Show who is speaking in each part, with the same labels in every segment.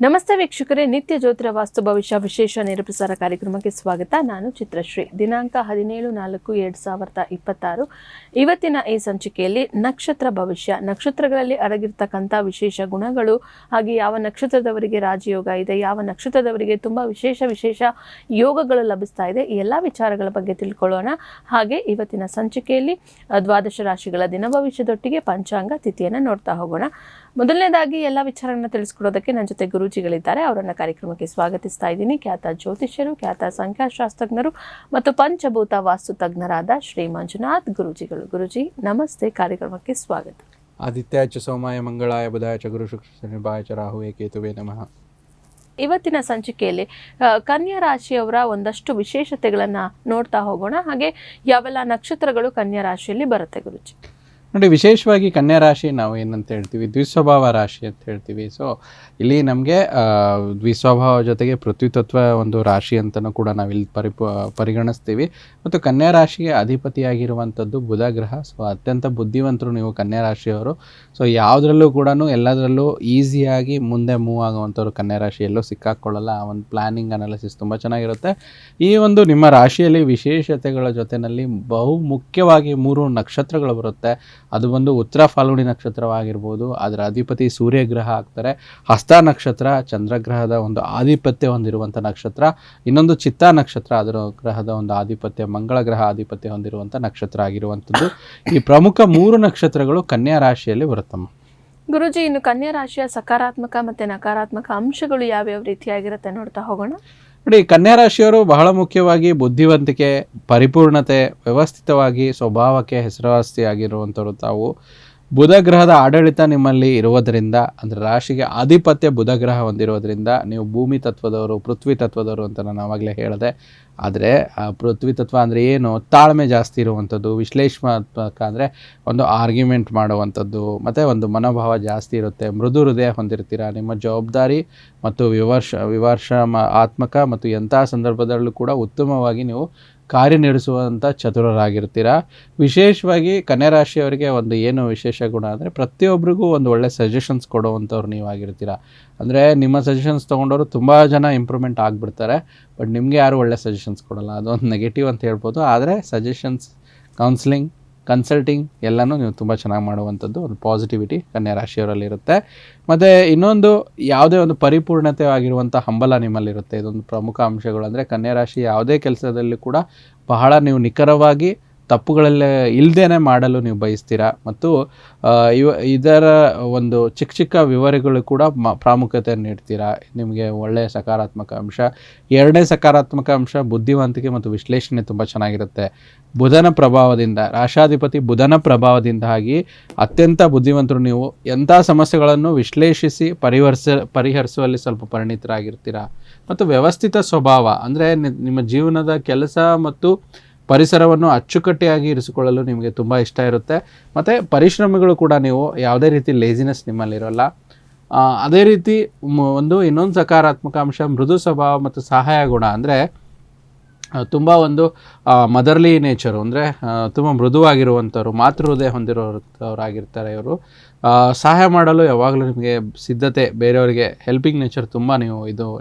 Speaker 1: ನಮಸ್ತೆ ವೀಕ್ಷಕರೇ, ನಿತ್ಯ ಜ್ಯೋತಿರ ವಾಸ್ತು ಭವಿಷ್ಯ ವಿಶೇಷ ನೇರಪ್ರಸಾರ ಕಾರ್ಯಕ್ರಮಕ್ಕೆ ಸ್ವಾಗತ. ನಾನು ಚಿತ್ರಶ್ರೀ. ದಿನಾಂಕ 17/4/2026. ಇವತ್ತಿನ ಈ ಸಂಚಿಕೆಯಲ್ಲಿ ನಕ್ಷತ್ರ ಭವಿಷ್ಯ, ನಕ್ಷತ್ರಗಳಲ್ಲಿ ಅಡಗಿರ್ತಕ್ಕಂಥ ವಿಶೇಷ ಗುಣಗಳು, ಹಾಗೆ ಯಾವ ನಕ್ಷತ್ರದವರಿಗೆ ರಾಜಯೋಗ ಇದೆ, ಯಾವ ನಕ್ಷತ್ರದವರಿಗೆ ತುಂಬ ವಿಶೇಷ ಯೋಗಗಳು ಲಭಿಸ್ತಾ ಇದೆ, ಈ ಎಲ್ಲ ವಿಚಾರಗಳ ಬಗ್ಗೆ ತಿಳ್ಕೊಳ್ಳೋಣ. ಹಾಗೆ ಇವತ್ತಿನ ಸಂಚಿಕೆಯಲ್ಲಿ ದ್ವಾದಶ ರಾಶಿಗಳ ದಿನ ಭವಿಷ್ಯದೊಟ್ಟಿಗೆ ಪಂಚಾಂಗ ತಿಥಿಯನ್ನು ನೋಡ್ತಾ ಹೋಗೋಣ. ಮೊದಲನೇದಾಗಿ ಎಲ್ಲ ವಿಚಾರಗಳನ್ನ ತಿಳಿಸ್ಕೊಡೋದಕ್ಕೆ ನನ್ನ ಜೊತೆ ಗುರೂಜಿಗಳಿದ್ದಾರೆ. ಅವರನ್ನ ಕಾರ್ಯಕ್ರಮಕ್ಕೆ ಸ್ವಾಗತಿಸ್ತಾ ಇದ್ದೀನಿ. ಖ್ಯಾತ ಜ್ಯೋತಿಷ್ಯರು, ಖ್ಯಾತ ಸಂಖ್ಯಾಶಾಸ್ತ್ರಜ್ಞರು ಮತ್ತು ಪಂಚಭೂತ ವಾಸ್ತು ತಜ್ಞರಾದ ಶ್ರೀ ಮಂಜುನಾಥ್ ಗುರೂಜಿಗಳು. ಗುರೂಜಿ ನಮಸ್ತೆ, ಕಾರ್ಯಕ್ರಮಕ್ಕೆ ಸ್ವಾಗತ.
Speaker 2: ಆದಿತ್ಯಾಯ ಚ ಸೋಮಾಯ ಮಂಗಳಾಯ ಬುಧಾಯ ಚ ಗುರು ಶುಕ್ರ ಶನಿಭಾಯ ಚ ರಾಹುವೇ ಕೇತುವೇ ನಮಃ.
Speaker 1: ಇವತ್ತಿನ ಸಂಚಿಕೆಯಲ್ಲಿ ಕನ್ಯಾ ರಾಶಿಯವರ ಒಂದಷ್ಟು ವಿಶೇಷತೆಗಳನ್ನು ನೋಡ್ತಾ ಹೋಗೋಣ. ಹಾಗೆ ಯಾವೆಲ್ಲ ನಕ್ಷತ್ರಗಳು ಕನ್ಯಾ ರಾಶಿಯಲ್ಲಿ ಬರುತ್ತೆ ಗುರೂಜಿ?
Speaker 2: ನೋಡಿ, ವಿಶೇಷವಾಗಿ ಕನ್ಯಾ ರಾಶಿ ನಾವು ಏನಂತ ಹೇಳ್ತೀವಿ, ದ್ವಿಸ್ವಭಾವ ರಾಶಿ ಅಂತ ಹೇಳ್ತೀವಿ. ಸೊ ಇಲ್ಲಿ ನಮಗೆ ದ್ವಿಸ್ವಭಾವ ಜೊತೆಗೆ ಪೃಥ್ವಿತತ್ವ ಒಂದು ರಾಶಿ ಅಂತಲೂ ಕೂಡ ನಾವು ಇಲ್ಲಿ ಪರಿಗಣಿಸ್ತೀವಿ. ಮತ್ತು ಕನ್ಯಾ ರಾಶಿಗೆ ಅಧಿಪತಿಯಾಗಿರುವಂಥದ್ದು ಬುಧ ಗ್ರಹ. ಸೊ ಅತ್ಯಂತ ಬುದ್ಧಿವಂತರು ನೀವು ಕನ್ಯಾ ರಾಶಿಯವರು. ಸೊ ಯಾವುದರಲ್ಲೂ ಕೂಡ ಎಲ್ಲದರಲ್ಲೂ ಈಸಿಯಾಗಿ ಮುಂದೆ ಮೂವ್ ಆಗುವಂಥವ್ರು ಕನ್ಯಾ ರಾಶಿ. ಎಲ್ಲೂ ಸಿಕ್ಕಾಕ್ಕೊಳ್ಳಲ್ಲ. ಆ ಒಂದು ಪ್ಲ್ಯಾನಿಂಗ್ ಅನಾಲಿಸಿಸ್ ತುಂಬ ಚೆನ್ನಾಗಿರುತ್ತೆ. ಈ ಒಂದು ನಿಮ್ಮ ರಾಶಿಯಲ್ಲಿ ವಿಶೇಷತೆಗಳ ಜೊತೆಯಲ್ಲಿ ಬಹು ಮುಖ್ಯವಾಗಿ 3 ನಕ್ಷತ್ರಗಳು ಬರುತ್ತೆ. ಅದು ಒಂದು ಉತ್ತರ ಫಾಲ್ಗುಣಿ ನಕ್ಷತ್ರವಾಗಿರ್ಬೋದು, ಅದರ ಅಧಿಪತಿ ಸೂರ್ಯಗ್ರಹ ಆಗ್ತಾರೆ. ಹಸ್ತ ನಕ್ಷತ್ರ ಚಂದ್ರಗ್ರಹದ ಒಂದು ಆಧಿಪತ್ಯ ಹೊಂದಿರುವಂಥ ನಕ್ಷತ್ರ. ಇನ್ನೊಂದು ಚಿತ್ತಾ ನಕ್ಷತ್ರ, ಅದರ ಗ್ರಹದ ಒಂದು ಆಧಿಪತ್ಯ ಮಂಗಳ ಗ್ರಹ ಆಧಿಪತ್ಯ ಹೊಂದಿರುವಂಥ ನಕ್ಷತ್ರ ಆಗಿರುವಂಥದ್ದು. ಈ ಪ್ರಮುಖ 3 ನಕ್ಷತ್ರಗಳು ಕನ್ಯಾ ರಾಶಿಯಲ್ಲಿ ಬರುತ್ತಮ್ಮ.
Speaker 1: ಗುರುಜಿ, ಇನ್ನು ಕನ್ಯಾ ರಾಶಿಯ ಸಕಾರಾತ್ಮಕ ಮತ್ತು ನಕಾರಾತ್ಮಕ ಅಂಶಗಳು ಯಾವ್ಯಾವ ರೀತಿಯಾಗಿರುತ್ತೆ ನೋಡ್ತಾ ಹೋಗೋಣ.
Speaker 2: ನೋಡಿ, ಕನ್ಯಾ ರಾಶಿಯವರು ಬಹಳ ಮುಖ್ಯವಾಗಿ ಬುದ್ಧಿವಂತಿಕೆ, ಪರಿಪೂರ್ಣತೆ, ವ್ಯವಸ್ಥಿತವಾಗಿ ಸ್ವಭಾವಕ್ಕೆ ಹೆಸರುವಾಸಿಯಾಗಿರುವಂಥವ್ರು ತಾವು. ಬುಧ ಗ್ರಹದ ಆಡಳಿತ ನಿಮ್ಮಲ್ಲಿ ಇರುವುದರಿಂದ, ಅಂದರೆ ರಾಶಿಗೆ ಆಧಿಪತ್ಯ ಬುಧ ಗ್ರಹ ಹೊಂದಿರೋದ್ರಿಂದ ನೀವು ಭೂಮಿ ತತ್ವದವರು, ಪೃಥ್ವಿ ತತ್ವದವರು ಅಂತ ನಾನು ಆವಾಗಲೇ ಹೇಳಿದೆ. ಆದರೆ ಆ ಪೃಥ್ವಿ ತತ್ವ ಅಂದರೆ ಏನು, ತಾಳ್ಮೆ ಜಾಸ್ತಿ ಇರುವಂಥದ್ದು, ವಿಶ್ಲೇಷಣಾತ್ಮಕ ಅಂದರೆ ಒಂದು ಆರ್ಗ್ಯುಮೆಂಟ್ ಮಾಡುವಂಥದ್ದು, ಮತ್ತು ಒಂದು ಮನೋಭಾವ ಜಾಸ್ತಿ ಇರುತ್ತೆ. ಮೃದು ಹೃದಯ ಹೊಂದಿರ್ತೀರ. ನಿಮ್ಮ ಜವಾಬ್ದಾರಿ ಮತ್ತು ಆತ್ಮಕ ಮತ್ತು ಎಂಥ ಸಂದರ್ಭದಲ್ಲೂ ಕೂಡ ಉತ್ತಮವಾಗಿ ನೀವು ಕಾರ್ಯನಿರ್ವಹಿಸುವಂಥ ಚತುರರಾಗಿರ್ತೀರ. ವಿಶೇಷವಾಗಿ ಕನ್ಯಾ ರಾಶಿಯವರಿಗೆ ಒಂದು ಏನು ವಿಶೇಷ ಗುಣ ಅಂದರೆ ಪ್ರತಿಯೊಬ್ಬರಿಗೂ ಒಂದು ಒಳ್ಳೆ ಸಜೆಷನ್ಸ್ ಕೊಡುವಂಥವ್ರು ನೀವಾಗಿರ್ತೀರ. ಅಂದರೆ ನಿಮ್ಮ ಸಜೆಷನ್ಸ್ ತೊಗೊಂಡವರು ತುಂಬ ಜನ ಇಂಪ್ರೂವ್ಮೆಂಟ್ ಆಗಿಬಿಡ್ತಾರೆ, ಬಟ್ ನಿಮಗೆ ಯಾರು ಒಳ್ಳೆ ಸಜೆಷನ್ಸ್ ಕೊಡೋಲ್ಲ. ಅದೊಂದು ನೆಗೆಟಿವ್ ಅಂತ ಹೇಳ್ಬೋದು. ಆದರೆ ಸಜೆಷನ್ಸ್, ಕೌನ್ಸಿಲಿಂಗ್, ಕನ್ಸಲ್ಟಿಂಗ್ ಎಲ್ಲನೂ ನೀವು ತುಂಬ ಚೆನ್ನಾಗಿ ಮಾಡುವಂಥದ್ದು ಒಂದು ಪಾಸಿಟಿವಿಟಿ ಕನ್ಯಾ ರಾಶಿಯವರಲ್ಲಿರುತ್ತೆ. ಮತ್ತು ಇನ್ನೊಂದು ಯಾವುದೇ ಒಂದು ಪರಿಪೂರ್ಣತೆ ಆಗಿರುವಂಥ ಹಂಬಲ ನಿಮ್ಮಲ್ಲಿರುತ್ತೆ. ಇದೊಂದು ಪ್ರಮುಖ ಅಂಶಗಳು. ಅಂದರೆ ಕನ್ಯಾ ರಾಶಿ ಯಾವುದೇ ಕೆಲಸದಲ್ಲಿ ಕೂಡ ಬಹಳ ನೀವು ನಿಖರವಾಗಿ ತಪ್ಪುಗಳಲ್ಲೇ ಇಲ್ಲದೇ ಮಾಡಲು ನೀವು ಬಯಸ್ತೀರಾ. ಮತ್ತು ಇದರ ಒಂದು ಚಿಕ್ಕ ವಿವರಗಳು ಕೂಡ ಪ್ರಾಮುಖ್ಯತೆಯನ್ನು ನೀಡ್ತೀರಾ. ನಿಮಗೆ ಒಳ್ಳೆಯ ಸಕಾರಾತ್ಮಕ ಅಂಶ. ಎರಡನೇ ಸಕಾರಾತ್ಮಕ ಅಂಶ ಬುದ್ಧಿವಂತಿಕೆ ಮತ್ತು ವಿಶ್ಲೇಷಣೆ ತುಂಬ ಚೆನ್ನಾಗಿರುತ್ತೆ. ಬುಧನ ಪ್ರಭಾವದಿಂದ, ರಾಶಾಧಿಪತಿ ಬುಧನ ಪ್ರಭಾವದಿಂದಾಗಿ ಅತ್ಯಂತ ಬುದ್ಧಿವಂತರು ನೀವು. ಎಂಥ ಸಮಸ್ಯೆಗಳನ್ನು ವಿಶ್ಲೇಷಿಸಿ ಪರಿಹರಿಸುವಲ್ಲಿ ಸ್ವಲ್ಪ ಪರಿಣಿತರಾಗಿರ್ತೀರ. ಮತ್ತು ವ್ಯವಸ್ಥಿತ ಸ್ವಭಾವ ಅಂದರೆ ನಿಮ್ಮ ಜೀವನದ ಕೆಲಸ ಮತ್ತು ಪರಿಸರವನ್ನು ಅಚ್ಚುಕಟ್ಟಾಗಿ ಇರಿಸಿಕೊಳ್ಳಲು ನಿಮಗೆ ತುಂಬ ಇಷ್ಟ ಇರುತ್ತೆ. ಮತ್ತು ಪರಿಶ್ರಮಿಗಳು ಕೂಡ ನೀವು. ಯಾವುದೇ ರೀತಿ ಲೇಜಿನೆಸ್ ನಿಮ್ಮಲ್ಲಿರೋಲ್ಲ. ಅದೇ ರೀತಿ ಇನ್ನೊಂದು ಸಕಾರಾತ್ಮಕ ಅಂಶ ಮೃದು ಸ್ವಭಾವ ಮತ್ತು ಸಹಾಯ ಗುಣ. ಅಂದರೆ ತುಂಬ ಒಂದು ಮದರ್ಲಿ ನೇಚರು, ಅಂದರೆ ತುಂಬ ಮೃದುವಾಗಿರುವಂಥವ್ರು, ಮಾತೃ ಹೃದಯ ಹೊಂದಿರೋರಾಗಿರ್ತಾರೆ ಇವರು. ಸಹಾಯ ಮಾಡಲು ಯಾವಾಗಲೂ ನಿಮಗೆ ಸಿದ್ಧತೆ, ಬೇರೆಯವರಿಗೆ ಹೆಲ್ಪಿಂಗ್ ನೇಚರ್ ತುಂಬ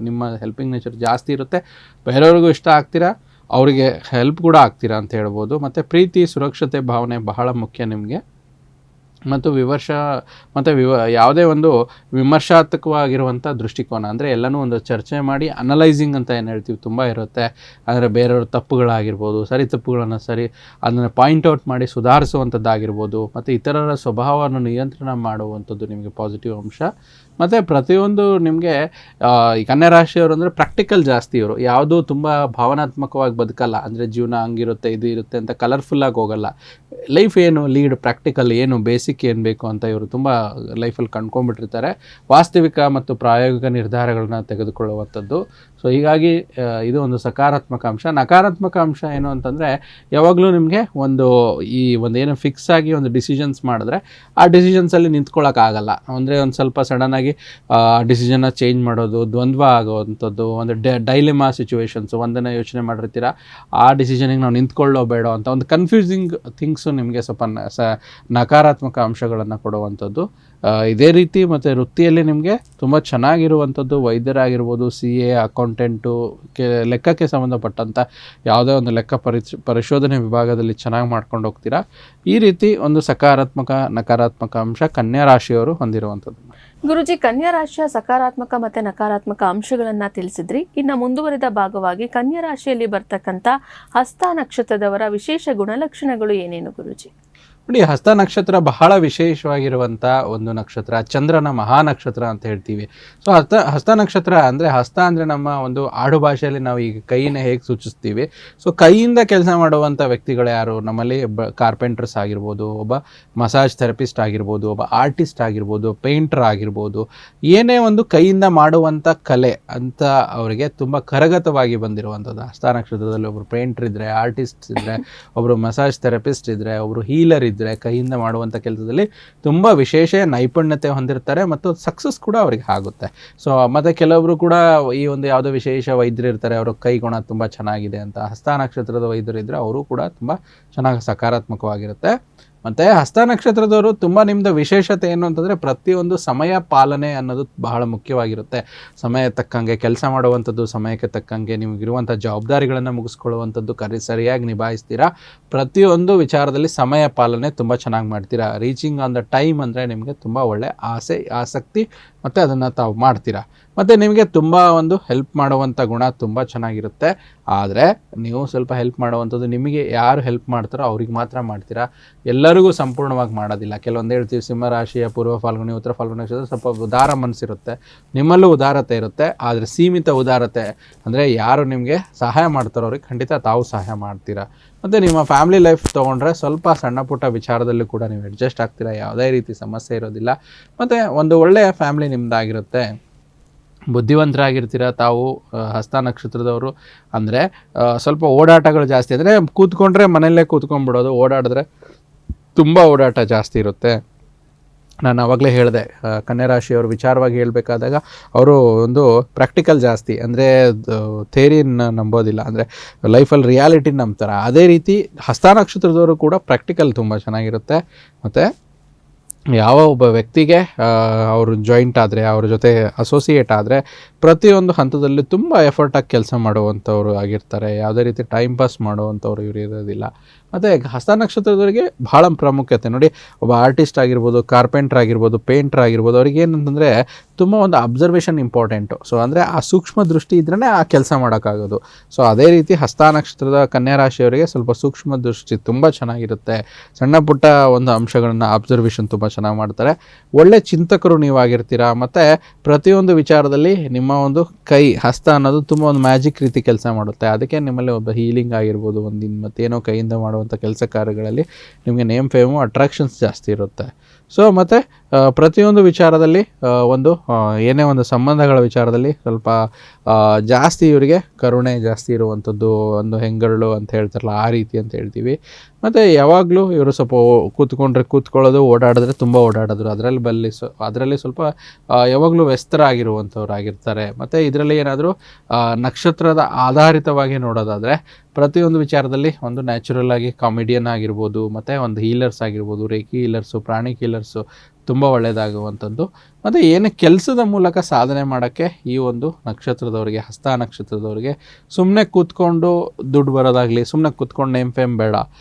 Speaker 2: ನಿಮ್ಮ ಹೆಲ್ಪಿಂಗ್ ನೇಚರ್ ಜಾಸ್ತಿ ಇರುತ್ತೆ. ಬೇರೆಯವ್ರಿಗೂ ಇಷ್ಟ ಆಗ್ತೀರಾ, ಅವರಿಗೆ ಹೆಲ್ಪ್ ಕೂಡ ಆಗ್ತೀರಾ ಅಂತ ಹೇಳ್ಬೋದು. ಮತ್ತು ಪ್ರೀತಿ, ಸುರಕ್ಷತೆ ಭಾವನೆ ಬಹಳ ಮುಖ್ಯ ನಿಮಗೆ. ಮತ್ತು ಯಾವುದೇ ಒಂದು ವಿಮರ್ಶಾತ್ಮಕವಾಗಿರುವಂಥ ದೃಷ್ಟಿಕೋನ, ಅಂದರೆ ಎಲ್ಲನೂ ಒಂದು ಚರ್ಚೆ ಮಾಡಿ ಅನಲೈಸಿಂಗ್ ಅಂತ ಏನು ಹೇಳ್ತೀವಿ ತುಂಬ ಇರುತ್ತೆ. ಅಂದರೆ ಬೇರೆಯವ್ರ ತಪ್ಪುಗಳಾಗಿರ್ಬೋದು, ತಪ್ಪುಗಳನ್ನು ಅದನ್ನು ಪಾಯಿಂಟ್ಔಟ್ ಮಾಡಿ ಸುಧಾರಿಸುವಂಥದ್ದಾಗಿರ್ಬೋದು. ಮತ್ತು ಇತರರ ಸ್ವಭಾವವನ್ನು ನಿಯಂತ್ರಣ ಮಾಡುವಂಥದ್ದು ನಿಮಗೆ ಪಾಸಿಟಿವ್ ಅಂಶ. ಮತ್ತು ಪ್ರತಿಯೊಂದು ನಿಮಗೆ ಈ ಕನ್ಯಾ ರಾಶಿಯವರು ಅಂದರೆ ಪ್ರಾಕ್ಟಿಕಲ್ ಜಾಸ್ತಿ. ಇವರು ಯಾವುದೂ ತುಂಬ ಭಾವನಾತ್ಮಕವಾಗಿ ಬದುಕಲ್ಲ. ಅಂದರೆ ಜೀವನ ಹಂಗಿರುತ್ತೆ, ಇದು ಇರುತ್ತೆ ಅಂತ ಕಲರ್ಫುಲ್ಲಾಗಿ ಹೋಗಲ್ಲ. ಲೈಫ್ ಏನು ಲೀಡ್, ಪ್ರಾಕ್ಟಿಕಲ್ ಏನು, ಬೇಸಿಕ್ ಏನು ಬೇಕು ಅಂತ ಇವರು ತುಂಬ ಲೈಫಲ್ಲಿ ಕಂಡ್ಕೊಂಡ್ಬಿಟ್ಟಿರ್ತಾರೆ. ವಾಸ್ತವಿಕ ಮತ್ತು ಪ್ರಾಯೋಗಿಕ ನಿರ್ಧಾರಗಳನ್ನ ತೆಗೆದುಕೊಳ್ಳುವಂಥದ್ದು. ಸೊ ಹೀಗಾಗಿ ಇದು ಒಂದು ಸಕಾರಾತ್ಮಕ ಅಂಶ. ನಕಾರಾತ್ಮಕ ಅಂಶ ಏನು ಅಂತಂದರೆ ಯಾವಾಗಲೂ ನಿಮಗೆ ಏನು ಫಿಕ್ಸ್ ಆಗಿ ಒಂದು ಡಿಸಿಷನ್ಸ್ ಮಾಡಿದ್ರೆ ಆ ಡಿಸಿಷನ್ಸಲ್ಲಿ ನಿಂತ್ಕೊಳ್ಳೋಕ್ಕಾಗಲ್ಲ. ಅಂದರೆ ಒಂದು ಸ್ವಲ್ಪ ಸಡನ್ನಾಗಿ ಡಿಸಿಷನ್ನ ಚೇಂಜ್ ಮಾಡೋದು, ದ್ವಂದ್ವ ಆಗೋವಂಥದ್ದು, ಒಂದು ಡೈಲಿಮಾ ಸಿಚುವೇಶನ್ಸು, ಒಂದನ್ನು ಯೋಚನೆ ಮಾಡಿರ್ತೀರ, ಆ ಡಿಸಿಷನಿಗೆ ನಾವು ನಿಂತ್ಕೊಳ್ಳೋ ಬೇಡ ಅಂತ ಒಂದು ಕನ್ಫ್ಯೂಸಿಂಗ್ ಥಿಂಗ್ಸು ನಿಮಗೆ ಸ್ವಲ್ಪ ನಕಾರಾತ್ಮಕ ಅಂಶಗಳನ್ನು ಕೊಡುವಂಥದ್ದು. ಇದೇ ರೀತಿ ಮತ್ತು ವೃತ್ತಿಯಲ್ಲಿ ನಿಮಗೆ ತುಂಬ ಚೆನ್ನಾಗಿರುವಂಥದ್ದು ವೈದ್ಯರಾಗಿರ್ಬೋದು, CA, ಅಕೌಂಟೆಂಟು, ಲೆಕ್ಕಕ್ಕೆ ಸಂಬಂಧಪಟ್ಟಂಥ ಯಾವುದೇ ಒಂದು ಲೆಕ್ಕ ಪರಿಶೋಧನೆ ವಿಭಾಗದಲ್ಲಿ ಚೆನ್ನಾಗಿ ಮಾಡ್ಕೊಂಡು ಹೋಗ್ತೀರಾ. ಈ ರೀತಿ ಒಂದು ಸಕಾರಾತ್ಮಕ ನಕಾರಾತ್ಮಕ ಅಂಶ ಕನ್ಯಾ ರಾಶಿಯವರು ಹೊಂದಿರುವಂಥದ್ದು.
Speaker 1: ಗುರುಜಿ, ಕನ್ಯಾ ರಾಶಿಯ ಸಕಾರಾತ್ಮಕ ಮತ್ತು ನಕಾರಾತ್ಮಕ ಅಂಶಗಳನ್ನು ತಿಳಿಸಿದ್ರಿ. ಇನ್ನು ಮುಂದುವರಿದ ಭಾಗವಾಗಿ ಕನ್ಯಾ ರಾಶಿಯಲ್ಲಿ ಬರ್ತಕ್ಕಂಥ ಹಸ್ತ ನಕ್ಷತ್ರದವರ ವಿಶೇಷ ಗುಣಲಕ್ಷಣಗಳು ಏನೇನು ಗುರುಜಿ?
Speaker 2: ನೋಡಿ, ಹಸ್ತ ನಕ್ಷತ್ರ ಬಹಳ ವಿಶೇಷವಾಗಿರುವಂಥ ಒಂದು ನಕ್ಷತ್ರ, ಚಂದ್ರನ ಮಹಾನಕ್ಷತ್ರ ಅಂತ ಹೇಳ್ತೀವಿ. ಸೊ ಹಸ್ತ ನಕ್ಷತ್ರ ಅಂದರೆ, ಹಸ್ತ ಅಂದರೆ ನಮ್ಮ ಒಂದು ಆಡು ಭಾಷೆಯಲ್ಲಿ ನಾವು ಈಗ ಕೈನ ಹೇಗೆ ಸೂಚಿಸ್ತೀವಿ, ಸೊ ಕೈಯಿಂದ ಕೆಲಸ ಮಾಡುವಂಥ ವ್ಯಕ್ತಿಗಳು ಯಾರು ನಮ್ಮಲ್ಲಿ ಕಾರ್ಪೆಂಟರ್ಸ್ ಆಗಿರ್ಬೋದು, ಒಬ್ಬ ಮಸಾಜ್ ಥೆರಪಿಸ್ಟ್ ಆಗಿರ್ಬೋದು, ಒಬ್ಬ ಆರ್ಟಿಸ್ಟ್ ಆಗಿರ್ಬೋದು, ಪೇಂಟರ್ ಆಗಿರ್ಬೋದು, ಏನೇ ಒಂದು ಕೈಯಿಂದ ಮಾಡುವಂಥ ಕಲೆ ಅಂತ ಅವರಿಗೆ ತುಂಬ ಕರಗತವಾಗಿ ಬಂದಿರುವಂಥದ್ದು. ಹಸ್ತ ನಕ್ಷತ್ರದಲ್ಲಿ ಒಬ್ಬರು ಪೇಂಟರ್ ಇದ್ದರೆ, ಆರ್ಟಿಸ್ಟ್ ಇದ್ದರೆ, ಒಬ್ಬರು ಮಸಾಜ್ ಥೆರಪಿಸ್ಟ್ ಇದ್ದರೆ, ಒಬ್ಬರು ಹೀಲರ್ ಇದ್ದರೆ, ಕೈಯಿಂದ ಮಾಡುವಂಥ ಕೆಲಸದಲ್ಲಿ ತುಂಬ ವಿಶೇಷ ನೈಪುಣ್ಯತೆ ಹೊಂದಿರ್ತಾರೆ ಮತ್ತು ಸಕ್ಸಸ್ ಕೂಡ ಅವರಿಗೆ ಆಗುತ್ತೆ. ಸೊ ಮತ್ತು ಕೆಲವೊಬ್ಬರು ಕೂಡ ಈ ಒಂದು ಯಾವುದೋ ವಿಶೇಷ ವೈದ್ಯರು ಇರ್ತಾರೆ, ಅವರ ಕೈ ಗುಣ ತುಂಬ ಚೆನ್ನಾಗಿದೆ ಅಂತ. ಹಸ್ತ ನಕ್ಷತ್ರದ ವೈದ್ಯರು ಇದ್ದರೆ ಅವರು ಕೂಡ ತುಂಬ ಚೆನ್ನಾಗಿ ಸಕಾರಾತ್ಮಕವಾಗಿರುತ್ತೆ. ಮತ್ತು ಹಸ್ತ ನಕ್ಷತ್ರದವರು ತುಂಬ ನಿಮ್ಮದು ವಿಶೇಷತೆ ಏನು ಅಂತಂದರೆ, ಪ್ರತಿಯೊಂದು ಸಮಯ ಪಾಲನೆ ಅನ್ನೋದು ಬಹಳ ಮುಖ್ಯವಾಗಿರುತ್ತೆ. ಸಮಯ ತಕ್ಕಂಗೆ ಕೆಲಸ ಮಾಡುವಂಥದ್ದು, ಸಮಯಕ್ಕೆ ತಕ್ಕಂಗೆ ನಿಮಗಿರುವಂಥ ಜವಾಬ್ದಾರಿಗಳನ್ನು ಮುಗಿಸ್ಕೊಳ್ಳುವಂಥದ್ದು ಸರಿಯಾಗಿ ನಿಭಾಯಿಸ್ತೀರಾ. ಪ್ರತಿಯೊಂದು ವಿಚಾರದಲ್ಲಿ ಸಮಯ ಪಾಲನೆ ತುಂಬ ಚೆನ್ನಾಗಿ ಮಾಡ್ತೀರಾ. ರೀಚಿಂಗ್ ಆನ್ ದ ಟೈಮ್ ಅಂದರೆ ನಿಮಗೆ ತುಂಬ ಒಳ್ಳೆ ಆಸಕ್ತಿ ಮತ್ತು ಅದನ್ನು ತಾವು ಮಾಡ್ತೀರಾ. ಮತ್ತು ನಿಮಗೆ ತುಂಬ ಒಂದು ಹೆಲ್ಪ್ ಮಾಡುವಂಥ ಗುಣ ತುಂಬ ಚೆನ್ನಾಗಿರುತ್ತೆ. ಆದರೆ ನೀವು ಸ್ವಲ್ಪ ಹೆಲ್ಪ್ ಮಾಡುವಂಥದ್ದು, ನಿಮಗೆ ಯಾರು ಹೆಲ್ಪ್ ಮಾಡ್ತಾರೋ ಅವ್ರಿಗೆ ಮಾತ್ರ ಮಾಡ್ತೀರಾ, ಎಲ್ಲರಿಗೂ ಸಂಪೂರ್ಣವಾಗಿ ಮಾಡೋದಿಲ್ಲ. ಕೆಲವೊಂದು ಹೇಳ್ತೀವಿ, ಸಿಂಹರಾಶಿಯ ಪೂರ್ವ ಫಾಲ್ಗುಣಿ ಉತ್ತರ ಫಾಲ್ಗುಣಿ ನಕ್ಷತ್ರ ಸ್ವಲ್ಪ ಉದಾರ ಮನಸ್ಸಿರುತ್ತೆ, ನಿಮ್ಮಲ್ಲೂ ಉದಾರತೆ ಇರುತ್ತೆ. ಆದರೆ ಸೀಮಿತ ಉದಾರತೆ ಅಂದರೆ ಯಾರು ನಿಮಗೆ ಸಹಾಯ ಮಾಡ್ತಾರೋ ಅವ್ರಿಗೆ ಖಂಡಿತ ತಾವು ಸಹಾಯ ಮಾಡ್ತೀರಾ. ಮತ್ತು ನಿಮ್ಮ ಫ್ಯಾಮಿಲಿ ಲೈಫ್ ತೊಗೊಂಡ್ರೆ ಸ್ವಲ್ಪ ಸಣ್ಣ ಪುಟ್ಟ ವಿಚಾರದಲ್ಲೂ ಕೂಡ ನೀವು ಅಡ್ಜಸ್ಟ್ ಆಗ್ತೀರಾ, ಯಾವುದೇ ರೀತಿ ಸಮಸ್ಯೆ ಇರೋದಿಲ್ಲ. ಮತ್ತು ಒಂದು ಒಳ್ಳೆಯ ಫ್ಯಾಮಿಲಿ ನಿಮ್ಮದಾಗಿರುತ್ತೆ, ಬುದ್ಧಿವಂತರಾಗಿರ್ತೀರ ತಾವು. ಹಸ್ತ ನಕ್ಷತ್ರದವರು ಅಂದರೆ ಸ್ವಲ್ಪ ಓಡಾಟಗಳು ಜಾಸ್ತಿ, ಅಂದರೆ ಕೂತ್ಕೊಂಡ್ರೆ ಮನೆಯಲ್ಲೇ ಕೂತ್ಕೊಂಡ್ಬಿಡೋದು, ಓಡಾಡಿದ್ರೆ ತುಂಬ ಓಡಾಟ ಜಾಸ್ತಿ ಇರುತ್ತೆ. ನಾನು ಆವಾಗಲೇ ಹೇಳಿದೆ, ಕನ್ಯಾ ರಾಶಿಯವ್ರ ವಿಚಾರವಾಗಿ ಹೇಳಬೇಕಾದಾಗ ಅವರು ಒಂದು ಪ್ರಾಕ್ಟಿಕಲ್ ಜಾಸ್ತಿ, ಅಂದರೆ ಥೇರಿನ ನಂಬೋದಿಲ್ಲ, ಅಂದರೆ ಲೈಫಲ್ಲಿ ರಿಯಾಲಿಟಿನ ನಂಬ್ತಾರೆ. ಅದೇ ರೀತಿ ಹಸ್ತ ನಕ್ಷತ್ರದವರು ಕೂಡ ಪ್ರಾಕ್ಟಿಕಲ್ ತುಂಬ ಚೆನ್ನಾಗಿರುತ್ತೆ. ಮತ್ತು ಯಾವ ಒಬ್ಬ ವ್ಯಕ್ತಿಗೆ ಅವರು ಜಾಯಿಂಟ್ ಆದರೆ, ಅವ್ರ ಜೊತೆ ಅಸೋಸಿಯೇಟ್ ಆದರೆ ಪ್ರತಿಯೊಂದು ಹಂತದಲ್ಲಿ ತುಂಬ ಎಫರ್ಟಾಗಿ ಕೆಲಸ ಮಾಡುವಂಥವ್ರು ಆಗಿರ್ತಾರೆ. ಯಾವುದೇ ರೀತಿ ಟೈಮ್ ಪಾಸ್ ಮಾಡುವಂಥವ್ರು ಇವರು ಇರೋದಿಲ್ಲ. ಮತ್ತು ಹಸ್ತ ನಕ್ಷತ್ರದವರಿಗೆ ಭಾಳ ಪ್ರಾಮುಖ್ಯತೆ. ನೋಡಿ, ಒಬ್ಬ ಆರ್ಟಿಸ್ಟ್ ಆಗಿರ್ಬೋದು, ಕಾರ್ಪೆಂಟರ್ ಆಗಿರ್ಬೋದು, ಪೇಂಟರ್ ಆಗಿರ್ಬೋದು, ಅವ್ರಿಗೆ ಏನಂತಂದರೆ ತುಂಬ ಒಂದು ಅಬ್ಸರ್ವೇಷನ್ ಇಂಪಾರ್ಟೆಂಟು. ಸೊ ಅಂದರೆ ಆ ಸೂಕ್ಷ್ಮ ದೃಷ್ಟಿ ಇದ್ರೇ ಆ ಕೆಲಸ ಮಾಡೋಕ್ಕಾಗೋದು. ಸೊ ಅದೇ ರೀತಿ ಹಸ್ತ ನಕ್ಷತ್ರದ ಕನ್ಯಾ ರಾಶಿಯವರಿಗೆ ಸ್ವಲ್ಪ ಸೂಕ್ಷ್ಮ ದೃಷ್ಟಿ ತುಂಬ ಚೆನ್ನಾಗಿರುತ್ತೆ. ಸಣ್ಣ ಪುಟ್ಟ ಒಂದು ಅಂಶಗಳನ್ನು ಅಬ್ಸರ್ವೇಷನ್ ತುಂಬ ಚೆನ್ನಾಗಿ ಮಾಡ್ತಾರೆ. ಒಳ್ಳೆ ಚಿಂತಕರು ನೀವಾಗಿರ್ತೀರಾ. ಮತ್ತು ಪ್ರತಿಯೊಂದು ವಿಚಾರದಲ್ಲಿ ನಿಮ್ಮ ಒಂದು ಕೈ, ಹಸ್ತ ಅನ್ನೋದು ತುಂಬ ಒಂದು ಮ್ಯಾಜಿಕ್ ರೀತಿ ಕೆಲಸ ಮಾಡುತ್ತೆ. ಅದಕ್ಕೆ ನಿಮ್ಮಲ್ಲಿ ಒಬ್ಬ ಹೀಲಿಂಗ್ ಆಗಿರ್ಬೋದು, ಒಂದು ಮತ್ತೇನೋ ಕೈಯಿಂದ ಮಾಡುವಂಥ ಕೆಲಸ ಕಾರ್ಯಗಳಲ್ಲಿ ನಿಮಗೆ ನೇಮ್ ಫೇಮು, ಅಟ್ರಾಕ್ಷನ್ಸ್ ಜಾಸ್ತಿ ಇರುತ್ತೆ. ಸೊ ಮತ್ತು ಪ್ರತಿಯೊಂದು ವಿಚಾರದಲ್ಲಿ ಒಂದು ಏನೇ ಒಂದು ಸಂಬಂಧಗಳ ವಿಚಾರದಲ್ಲಿ ಸ್ವಲ್ಪ ಜಾಸ್ತಿ ಇವರಿಗೆ ಕರುಣೆ ಜಾಸ್ತಿ ಇರುವಂಥದ್ದು, ಒಂದು ಹೆಂಗರಳು ಅಂತ ಹೇಳ್ತಾರಲ್ಲ ಆ ರೀತಿ ಅಂತ ಹೇಳ್ತೀವಿ. ಮತ್ತು ಯಾವಾಗಲೂ ಇವರು ಸ್ವಲ್ಪ ಕೂತ್ಕೊಳ್ಳೋದು, ಓಡಾಡಿದ್ರೆ ತುಂಬ ಓಡಾಡೋದು, ಅದರಲ್ಲಿ ಸ್ವಲ್ಪ ಯಾವಾಗಲೂ ವ್ಯಸ್ತರಾಗಿರುವಂಥವ್ರಾಗಿರ್ತಾರೆ. ಮತ್ತು ಇದರಲ್ಲಿ ಏನಾದರೂ ನಕ್ಷತ್ರದ ಆಧಾರಿತವಾಗಿ ನೋಡೋದಾದರೆ ಪ್ರತಿಯೊಂದು ವಿಚಾರದಲ್ಲಿ ಒಂದು ನ್ಯಾಚುರಲ್ ಆಗಿ ಕಾಮಿಡಿಯನ್ ಆಗಿರ್ಬೋದು, ಮತ್ತು ಒಂದು ಹೀಲರ್ಸ್ ಆಗಿರ್ಬೋದು, ರೇಖಿ ಹೀಲರ್ಸು, ಪ್ರಾಣಿಕ್ ಹೀಲರ್ಸು ತುಂಬ ಒಳ್ಳೆಯದಾಗುವಂಥದ್ದು. ಮತ್ತು ಏನು ಕೆಲಸದ ಮೂಲಕ ಸಾಧನೆ ಮಾಡೋಕ್ಕೆ ಈ ಒಂದು ನಕ್ಷತ್ರದವರಿಗೆ, ಹಸ್ತ ನಕ್ಷತ್ರದವರಿಗೆ ಸುಮ್ಮನೆ ಕೂತ್ಕೊಂಡು ದುಡ್ಡು ಬರೋದಾಗಲಿ, ಸುಮ್ಮನೆ ಕೂತ್ಕೊಂಡು ನೇಮ್ ಫೇಮ್ ಬೇಡ.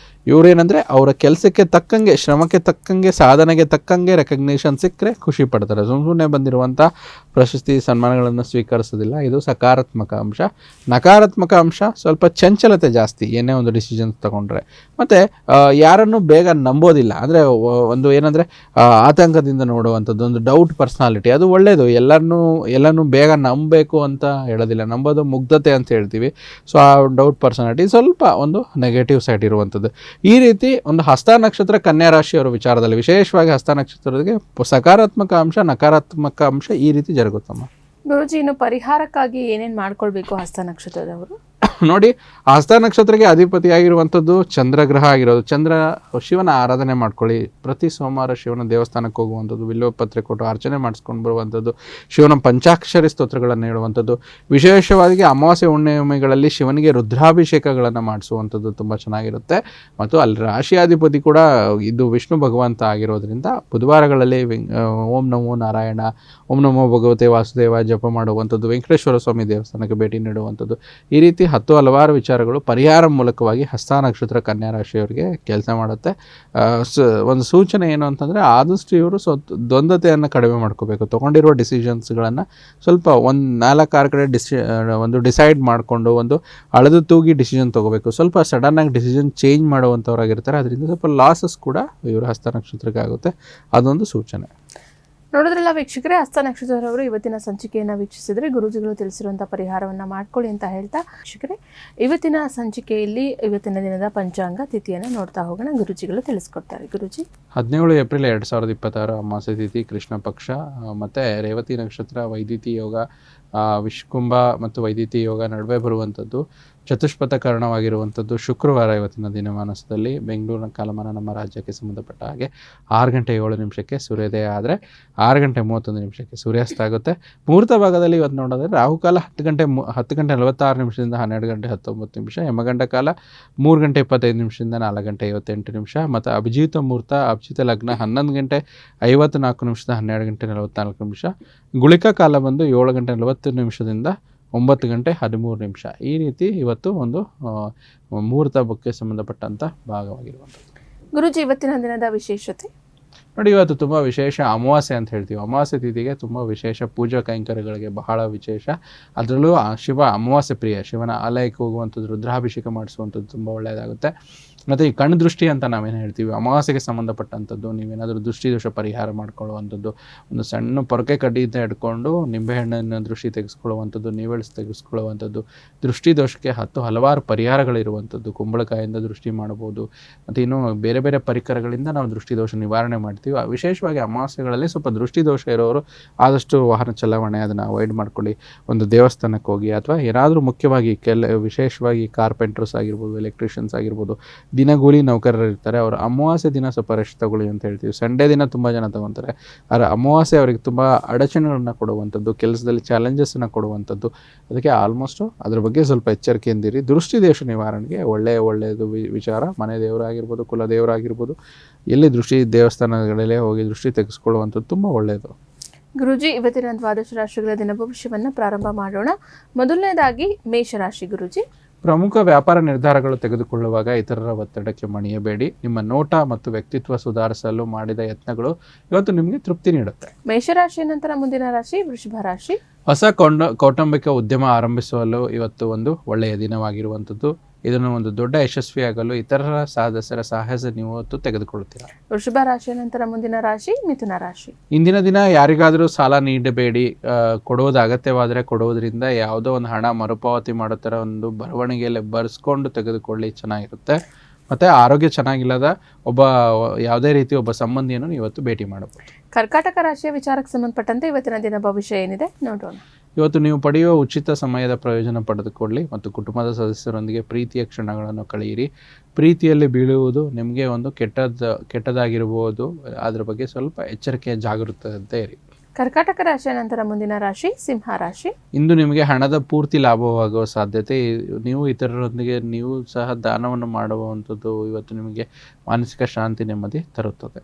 Speaker 2: ಇವರೇನೆಂದರೆ ಅವರ ಕೆಲಸಕ್ಕೆ ತಕ್ಕಂಗೆ, ಶ್ರಮಕ್ಕೆ ತಕ್ಕಂಗೆ, ಸಾಧನೆಗೆ ತಕ್ಕಂಗೆ ರೆಕಗ್ನೇಷನ್ ಸಿಕ್ಕರೆ ಖುಷಿ ಪಡ್ತಾರೆ. ಸುಮ್ಮನೆ ಬಂದಿರುವಂಥ ಪ್ರಶಸ್ತಿ ಸನ್ಮಾನಗಳನ್ನು ಸ್ವೀಕರಿಸೋದಿಲ್ಲ. ಇದು ಸಕಾರಾತ್ಮಕ ಅಂಶ. ನಕಾರಾತ್ಮಕ ಅಂಶ ಸ್ವಲ್ಪ ಚಂಚಲತೆ ಜಾಸ್ತಿ, ಏನೇ ಒಂದು ಡಿಸಿಷನ್ಸ್ ತಗೊಂಡ್ರೆ. ಮತ್ತು ಯಾರನ್ನು ಬೇಗ ನಂಬೋದಿಲ್ಲ, ಅಂದರೆ ಒಂದು ಏನಂದರೆ ಆತಂಕದಿಂದ ನೋಡುವಂಥದ್ದು, ಒಂದು ಡೌಟ್ ಪರ್ಸ್ನಾಲಿಟಿ. ಅದು ಒಳ್ಳೆಯದು, ಎಲ್ಲನೂ ಬೇಗ ನಂಬಬೇಕು ಅಂತ ಹೇಳೋದಿಲ್ಲ, ನಂಬೋದು ಮುಗ್ಧತೆ ಅಂತ ಹೇಳ್ತೀವಿ. ಸೊ ಆ ಡೌಟ್ ಪರ್ಸನಾಲಿಟಿ ಸ್ವಲ್ಪ ಒಂದು ನೆಗೆಟಿವ್ ಸೈಡ್ ಇರುವಂಥದ್ದು. ಈ ರೀತಿ ಒಂದು ಹಸ್ತ ನಕ್ಷತ್ರ ಕನ್ಯಾ ರಾಶಿಯವರ ವಿಚಾರದಲ್ಲಿ, ವಿಶೇಷವಾಗಿ ಹಸ್ತ ನಕ್ಷತ್ರಕ್ಕೆ ಸಕಾರಾತ್ಮಕ ಅಂಶ, ನಕಾರಾತ್ಮಕ ಅಂಶ ಈ ರೀತಿ ಜರುಗುತ್ತಮ್ಮ.
Speaker 1: ಗುರುಜಿ, ಇನ್ನು ಪರಿಹಾರಕ್ಕಾಗಿ ಏನೇನು ಮಾಡ್ಕೊಳ್ಬೇಕು ಹಸ್ತ ನಕ್ಷತ್ರದವರು?
Speaker 2: ನೋಡಿ, ಹಸ್ತ ನಕ್ಷತ್ರಕ್ಕೆ ಅಧಿಪತಿಯಾಗಿರುವಂಥದ್ದು ಚಂದ್ರಗ್ರಹ ಆಗಿರೋದು. ಶಿವನ ಆರಾಧನೆ ಮಾಡ್ಕೊಳ್ಳಿ. ಪ್ರತಿ ಸೋಮವಾರ ಶಿವನ ದೇವಸ್ಥಾನಕ್ಕೆ ಹೋಗುವಂಥದ್ದು, ಬಿಲ್ವಪತ್ರೆ ಕೊಟ್ಟು ಅರ್ಚನೆ ಮಾಡಿಸ್ಕೊಂಡು ಬರುವಂಥದ್ದು, ಶಿವನ ಪಂಚಾಕ್ಷರಿ ಸ್ತೋತ್ರಗಳನ್ನು ಹೇಳುವಂಥದ್ದು, ವಿಶೇಷವಾಗಿ ಅಮಾವಾಸ್ಯೆ ಹುಣ್ಣಿಮೆಗಳಲ್ಲಿ ಶಿವನಿಗೆ ರುದ್ರಾಭಿಷೇಕಗಳನ್ನು ಮಾಡಿಸುವಂಥದ್ದು ತುಂಬ ಚೆನ್ನಾಗಿರುತ್ತೆ. ಮತ್ತು ಅಲ್ಲಿ ರಾಶಿಯಾಧಿಪತಿ ಕೂಡ ಇದು ವಿಷ್ಣು ಭಗವಂತ ಆಗಿರೋದ್ರಿಂದ ಬುಧವಾರಗಳಲ್ಲಿ ಓಂ ನಮೋ ನಾರಾಯಣ, ಓಂ ನಮೋ ಭಗವತೆ ವಾಸುದೇವ ಜಪ ಮಾಡುವಂಥದ್ದು, ವೆಂಕಟೇಶ್ವರ ಸ್ವಾಮಿ ದೇವಸ್ಥಾನಕ್ಕೆ ಭೇಟಿ ನೀಡುವಂಥದ್ದು, ಈ ರೀತಿ ಹಲವಾರು ವಿಚಾರಗಳು ಪರಿಹಾರ ಮೂಲಕವಾಗಿ ಹಸ್ತ ನಕ್ಷತ್ರ ಕನ್ಯಾ ರಾಶಿಯವರಿಗೆ ಕೆಲಸ ಮಾಡುತ್ತೆ. ಒಂದು ಸೂಚನೆ ಏನು ಅಂತಂದರೆ, ಆದಷ್ಟು ಇವರು ದ್ವಂದ್ವತೆಯನ್ನು ಕಡಿಮೆ ಮಾಡ್ಕೋಬೇಕು. ತೊಗೊಂಡಿರುವ ಡಿಸಿಷನ್ಸ್ಗಳನ್ನು ಸ್ವಲ್ಪ ಒಂದು 4-6 ಕಡೆ ಡಿಸೈಡ್ ಮಾಡಿಕೊಂಡು ಒಂದು ಅಳೆದು ತೂಗಿ ಡಿಸಿಷನ್ ತೊಗೋಬೇಕು. ಸ್ವಲ್ಪ ಸಡನ್ನಾಗಿ ಡಿಸಿಷನ್ ಚೇಂಜ್ ಮಾಡುವಂಥವ್ರಾಗಿರ್ತಾರೆ. ಅದರಿಂದ ಸ್ವಲ್ಪ ಲಾಸಸ್ ಕೂಡ ಇವರು ಹಸ್ತ ನಕ್ಷತ್ರಕ್ಕೆ ಆಗುತ್ತೆ. ಅದೊಂದು ಸೂಚನೆ.
Speaker 1: ನೋಡಿದ್ರಲ್ಲ ವೀಕ್ಷಕರೇ, ಹಸ್ತ ನಕ್ಷತ್ರದವರು ಇವತ್ತಿನ ಸಂಚಿಕೆಯನ್ನು ವೀಕ್ಷಿಸಿದರೆ ಗುರುಜಿಗಳು ತಿಳಿಸಿರುವಂಥ ಪರಿಹಾರವನ್ನು ಮಾಡ್ಕೊಳ್ಳಿ ಅಂತ ಹೇಳ್ತಾ, ವೀಕ್ಷಕರೇ ಇವತ್ತಿನ ಸಂಚಿಕೆಯಲ್ಲಿ ಇವತ್ತಿನ ದಿನದ ಪಂಚಾಂಗ ತಿಥಿಯನ್ನು ನೋಡ್ತಾ ಹೋಗೋಣ. ಗುರುಜಿಗಳು ತಿಳಿಸ್ಕೊಡ್ತಾರೆ. ಗುರುಜಿ,
Speaker 2: 17 ಏಪ್ರಿಲ್ 2026 ಅಮಾವಾಸ್ಯೆ ತಿಥಿ, ಕೃಷ್ಣ ಪಕ್ಷ, ಮತ್ತು ರೇವತಿ ನಕ್ಷತ್ರ, ವೈದಿತಿ ಯೋಗ, ವಿಷ್ಕುಂಭ ಮತ್ತು ವೈದಿತಿ ಯೋಗ ನಡುವೆ ಬರುವಂಥದ್ದು, ಚತುಷ್ಪಥ ಕರಣವಾಗಿರುವಂಥದ್ದು ಶುಕ್ರವಾರ ಇವತ್ತಿನ ದಿನಮಾನಸದಲ್ಲಿ. ಬೆಂಗಳೂರಿನ ಕಾಲಮಾನ ನಮ್ಮ ರಾಜ್ಯಕ್ಕೆ ಸಂಬಂಧಪಟ್ಟ ಹಾಗೆ 6:07 ಸೂರ್ಯೋದಯ ಆದರೆ 6:31 ಸೂರ್ಯಾಸ್ತ ಆಗುತ್ತೆ. ಮುಹೂರ್ತ ಭಾಗದಲ್ಲಿ ಇವತ್ತು ನೋಡೋದ್ರೆ ರಾಹುಕಾಲ 10:46 12:19, ಯಮಗಂಡ ಕಾಲ 3:25 4:58, ಮತ್ತು ಅಭಿಜಿತ ಮುಹೂರ್ತ, ಅಭಿಜಿತ ಲಗ್ನ 11:54 12:44, ಗುಳಿಕ ಕಾಲ ಬಂದು 7:40 9:13. ಈ ರೀತಿ ಇವತ್ತು ಒಂದು ಮುಹೂರ್ತ ಬಗ್ಗೆ ಸಂಬಂಧಪಟ್ಟಂಥ ಭಾಗವಾಗಿರುವಂಥದ್ದು.
Speaker 1: ಗುರುಜಿ, ಇವತ್ತಿನ ದಿನದ ವಿಶೇಷತೆ
Speaker 2: ನೋಡಿ, ಇವತ್ತು ತುಂಬ ವಿಶೇಷ ಅಮಾವಾಸ್ಯೆ ಅಂತ ಹೇಳ್ತೀವಿ. ಅಮಾವಾಸ್ಯೆ ತಿಥಿಗೆ ತುಂಬ ವಿಶೇಷ ಪೂಜಾ ಕೈಂಕರ್ಯಗಳಿಗೆ ಬಹಳ ವಿಶೇಷ. ಅದರಲ್ಲೂ ಶಿವ ಅಮಾವಾಸ್ಯೆ ಪ್ರಿಯ, ಶಿವನ ಆಲಯಕ್ಕೆ ಹೋಗುವಂಥದ್ದು, ರುದ್ರಾಭಿಷೇಕ ಮಾಡಿಸುವಂಥದ್ದು ತುಂಬ ಒಳ್ಳೆಯದಾಗುತ್ತೆ. ಮತ್ತು ಈ ಕಣ್ಣು ದೃಷ್ಟಿ ಅಂತ ನಾವೇನು ಹೇಳ್ತೀವಿ, ಅಮಾವಾಸ್ಯೆಗೆ ಸಂಬಂಧಪಟ್ಟಂಥದ್ದು, ನೀವೇನಾದರೂ ದೃಷ್ಟಿ ದೋಷ ಪರಿಹಾರ ಮಾಡ್ಕೊಳ್ಳುವಂಥದ್ದು, ಒಂದು ಸಣ್ಣ ಪೊರಕೆ ಕಡ್ಡಿಯಿಂದ ಹಿಡ್ಕೊಂಡು ನಿಂಬೆಹಣ್ಣಿನ ದೃಷ್ಟಿ ತೆಗೆಸ್ಕೊಳ್ಳುವಂಥದ್ದು, ನೀವೆಳ್ಸ್ ತೆಗೆಸ್ಕೊಳ್ಳುವಂಥದ್ದು, ದೃಷ್ಟಿ ದೋಷಕ್ಕೆ ಹಲವಾರು ಪರಿಹಾರಗಳಿರುವಂಥದ್ದು. ಕುಂಬಳಕಾಯಿಂದ ದೃಷ್ಟಿ ಮಾಡ್ಬೋದು, ಮತ್ತು ಇನ್ನೂ ಬೇರೆ ಬೇರೆ ಪರಿಕರಗಳಿಂದ ನಾವು ದೃಷ್ಟಿ ದೋಷ ನಿವಾರಣೆ ಮಾಡ್ತೀವಿ. ವಿಶೇಷವಾಗಿ ಅಮಾವಾಸ್ಯೆಗಳಲ್ಲಿ ಸ್ವಲ್ಪ ದೃಷ್ಟಿ ದೋಷ ಇರೋರು ಆದಷ್ಟು ವಾಹನ ಚಲಾವಣೆ ಅದನ್ನು ಅವಾಯ್ಡ್ ಮಾಡ್ಕೊಳ್ಳಿ. ಒಂದು ದೇವಸ್ಥಾನಕ್ಕೆ ಹೋಗಿ, ಅಥವಾ ಏನಾದರೂ ಮುಖ್ಯವಾಗಿ ವಿಶೇಷವಾಗಿ ಕಾರ್ಪೆಂಟರ್ಸ್ ಆಗಿರ್ಬೋದು, ಎಲೆಕ್ಟ್ರಿಷಿಯನ್ಸ್ ಆಗಿರ್ಬೋದು, ದಿನಗೂಲಿ ನೌಕರರು ಇರ್ತಾರೆ, ಅವರು ಅಮಾವಾಸ್ಯೆ ದಿನ ಸ್ವಲ್ಪ ರೆಸ್ಟ್ ತಗೊಳ್ಳಿ ಅಂತ ಹೇಳ್ತೀವಿ. ಸಂಡೇ ದಿನ ತುಂಬ ಜನ ತಗೊತಾರೆ. ಆದರೆ ಅಮಾವಾಸ್ಯೆ ಅವರಿಗೆ ತುಂಬ ಅಡಚಣೆಗಳನ್ನ ಕೊಡುವಂಥದ್ದು, ಕೆಲಸದಲ್ಲಿ ಚಾಲೆಂಜಸ್ಸನ್ನು ಕೊಡುವಂಥದ್ದು. ಅದಕ್ಕೆ ಆಲ್ಮೋಸ್ಟು ಅದ್ರ ಬಗ್ಗೆ ಸ್ವಲ್ಪ ಎಚ್ಚರಿಕೆಯಿಂದಿರಿ. ದೃಷ್ಟಿ ದೋಷ ನಿವಾರಣೆಗೆ ಒಳ್ಳೆಯದು ವಿಚಾರ. ಮನೆ ದೇವರಾಗಿರ್ಬೋದು, ಕುಲ ದೇವರಾಗಿರ್ಬೋದು, ಎಲ್ಲಿ ದೃಷ್ಟಿ ದೇವಸ್ಥಾನಗಳಲ್ಲೇ ಹೋಗಿ ದೃಷ್ಟಿ ತೆಗೆಸ್ಕೊಳ್ಳುವಂಥದ್ದು ತುಂಬ ಒಳ್ಳೆಯದು.
Speaker 1: ಗುರುಜಿ, ಇವತ್ತಿನ ದ್ವಾದಶ ರಾಶಿಗಳ ದಿನ ಭವಿಷ್ಯವನ್ನು ಪ್ರಾರಂಭ ಮಾಡೋಣ. ಮೊದಲನೇದಾಗಿ ಮೇಷರಾಶಿ. ಗುರುಜಿ,
Speaker 2: ಪ್ರಮುಖ ವ್ಯಾಪಾರ ನಿರ್ಧಾರಗಳು ತೆಗೆದುಕೊಳ್ಳುವಾಗ ಇತರರ ಒತ್ತಡಕ್ಕೆ ಮಣಿಯಬೇಡಿ. ನಿಮ್ಮ ನೋಟ ಮತ್ತು ವ್ಯಕ್ತಿತ್ವ ಸುಧಾರಿಸಲು ಮಾಡಿದ ಯತ್ನಗಳು ಇವತ್ತು ನಿಮಗೆ ತೃಪ್ತಿ ನೀಡುತ್ತೆ.
Speaker 1: ಮೇಷರಾಶಿ ನಂತರ ಮುಂದಿನ ರಾಶಿ ವೃಷಭ ರಾಶಿ.
Speaker 2: ಹೊಸ ಕೌಟುಂಬಿಕ ಉದ್ಯಮ ಆರಂಭಿಸಲು ಇವತ್ತು ಒಂದು ಒಳ್ಳೆಯ ದಿನವಾಗಿರುವಂಥದ್ದು. ಇದನ್ನು ಒಂದು ದೊಡ್ಡ ಯಶಸ್ವಿಯಾಗಲು ಇತರರ ಸದಸ್ಯರ ಸಹಾಯ ನೀವು ಇವತ್ತು ತೆಗೆದುಕೊಳ್ಳುತ್ತೀರಾ.
Speaker 1: ವೃಷಭ ರಾಶಿಯ ನಂತರ ಮುಂದಿನ ರಾಶಿ ಮಿಥುನ ರಾಶಿ.
Speaker 2: ಇಂದಿನ ದಿನ ಯಾರಿಗಾದರೂ ಸಾಲ ನೀಡಬೇಡಿ. ಕೊಡುವುದು ಅಗತ್ಯವಾದರೆ ಕೊಡುವುದರಿಂದ ಯಾವುದೋ ಒಂದು ಹಣ ಮರುಪಾವತಿ ಮಾಡೋ ಥರ ಒಂದು ಬರವಣಿಗೆಯಲ್ಲಿ ಬರೆಸ್ಕೊಂಡು ತೆಗೆದುಕೊಳ್ಳಿ, ಚೆನ್ನಾಗಿರುತ್ತೆ. ಮತ್ತು ಆರೋಗ್ಯ ಚೆನ್ನಾಗಿಲ್ಲದ ಯಾವುದೇ ರೀತಿ ಒಬ್ಬ ಸಂಬಂಧಿಯನ್ನು ಇವತ್ತು ಭೇಟಿ ಮಾಡಬಹುದು.
Speaker 1: ಕರ್ಕಾಟಕ ರಾಶಿಯ ವಿಚಾರಕ್ಕೆ ಸಂಬಂಧಪಟ್ಟಂತೆ ಇವತ್ತಿನ ದಿನ ಭವಿಷ್ಯ ಏನಿದೆ ನೋಡೋಣ.
Speaker 2: ಇವತ್ತು ನೀವು ಪಡೆಯುವ ಉಚಿತ ಸಮಯದ ಪ್ರಯೋಜನ ಪಡೆದುಕೊಳ್ಳಿ ಮತ್ತು ಕುಟುಂಬದ ಸದಸ್ಯರೊಂದಿಗೆ ಪ್ರೀತಿಯ ಕ್ಷಣಗಳನ್ನು ಕಳೆಯಿರಿ. ಪ್ರೀತಿಯಲ್ಲಿ ಬೀಳುವುದು ನಿಮಗೆ ಒಂದು ಕೆಟ್ಟದಾಗಿರ್ಬೋದು. ಅದರ ಬಗ್ಗೆ ಸ್ವಲ್ಪ ಎಚ್ಚರಿಕೆಯ ಜಾಗೃತತೆ ಇರಿ.
Speaker 1: ಕರ್ಕಾಟಕ ರಾಶಿಯ ನಂತರ ಮುಂದಿನ ರಾಶಿ ಸಿಂಹ ರಾಶಿ.
Speaker 2: ಇಂದು ನಿಮಗೆ ಹಣದ ಪೂರ್ತಿ ಲಾಭವಾಗುವ ಸಾಧ್ಯತೆ. ನೀವು ಇತರರೊಂದಿಗೆ ನೀವು ಸಹ ದಾನವನ್ನು ಮಾಡುವಂಥದ್ದು ಇವತ್ತು ನಿಮಗೆ ಮಾನಸಿಕ ಶಾಂತಿ ನೆಮ್ಮದಿ ತರುತ್ತದೆ.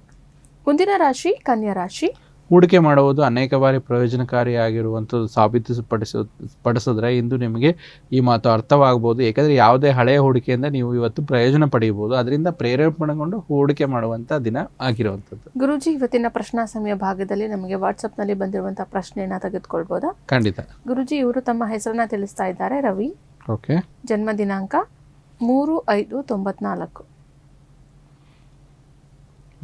Speaker 1: ಮುಂದಿನ ರಾಶಿ ಕನ್ಯಾ ರಾಶಿ.
Speaker 2: ಹೂಡಿಕೆ ಮಾಡುವುದು ಅನೇಕ ಬಾರಿ ಪ್ರಯೋಜನಕಾರಿಯಾಗಿರುವಂಥದ್ದು ಸಾಬೀತುಪಡಿಸಿದ್ರೆ ಇಂದು ನಿಮಗೆ ಈ ಮಾತು ಅರ್ಥವಾಗಬಹುದು. ಏಕೆಂದರೆ ಯಾವುದೇ ಹಳೆಯ ಹೂಡಿಕೆಯಿಂದ ನೀವು ಇವತ್ತು ಪ್ರಯೋಜನ ಪಡೆಯಬಹುದು. ಅದರಿಂದ ಪ್ರೇರೇಪಣೆಗೊಂಡು ಹೂಡಿಕೆ ಮಾಡುವಂಥ ದಿನ ಆಗಿರುವಂಥದ್ದು.
Speaker 1: ಗುರುಜಿ, ಇವತ್ತಿನ ಪ್ರಶ್ನಾ ಸಮಯ ಭಾಗದಲ್ಲಿ ನಮಗೆ ವಾಟ್ಸಪ್ನಲ್ಲಿ ಬಂದಿರುವಂಥ ಪ್ರಶ್ನೆಯನ್ನು ತೆಗೆದುಕೊಳ್ಬೋದಾ?
Speaker 2: ಖಂಡಿತ.
Speaker 1: ಗುರುಜಿ, ಇವರು ತಮ್ಮ ಹೆಸರನ್ನ ತಿಳಿಸ್ತಾ ಇದ್ದಾರೆ. ರವಿ.
Speaker 2: ಓಕೆ.
Speaker 1: ಜನ್ಮ ದಿನಾಂಕ 3/5/94.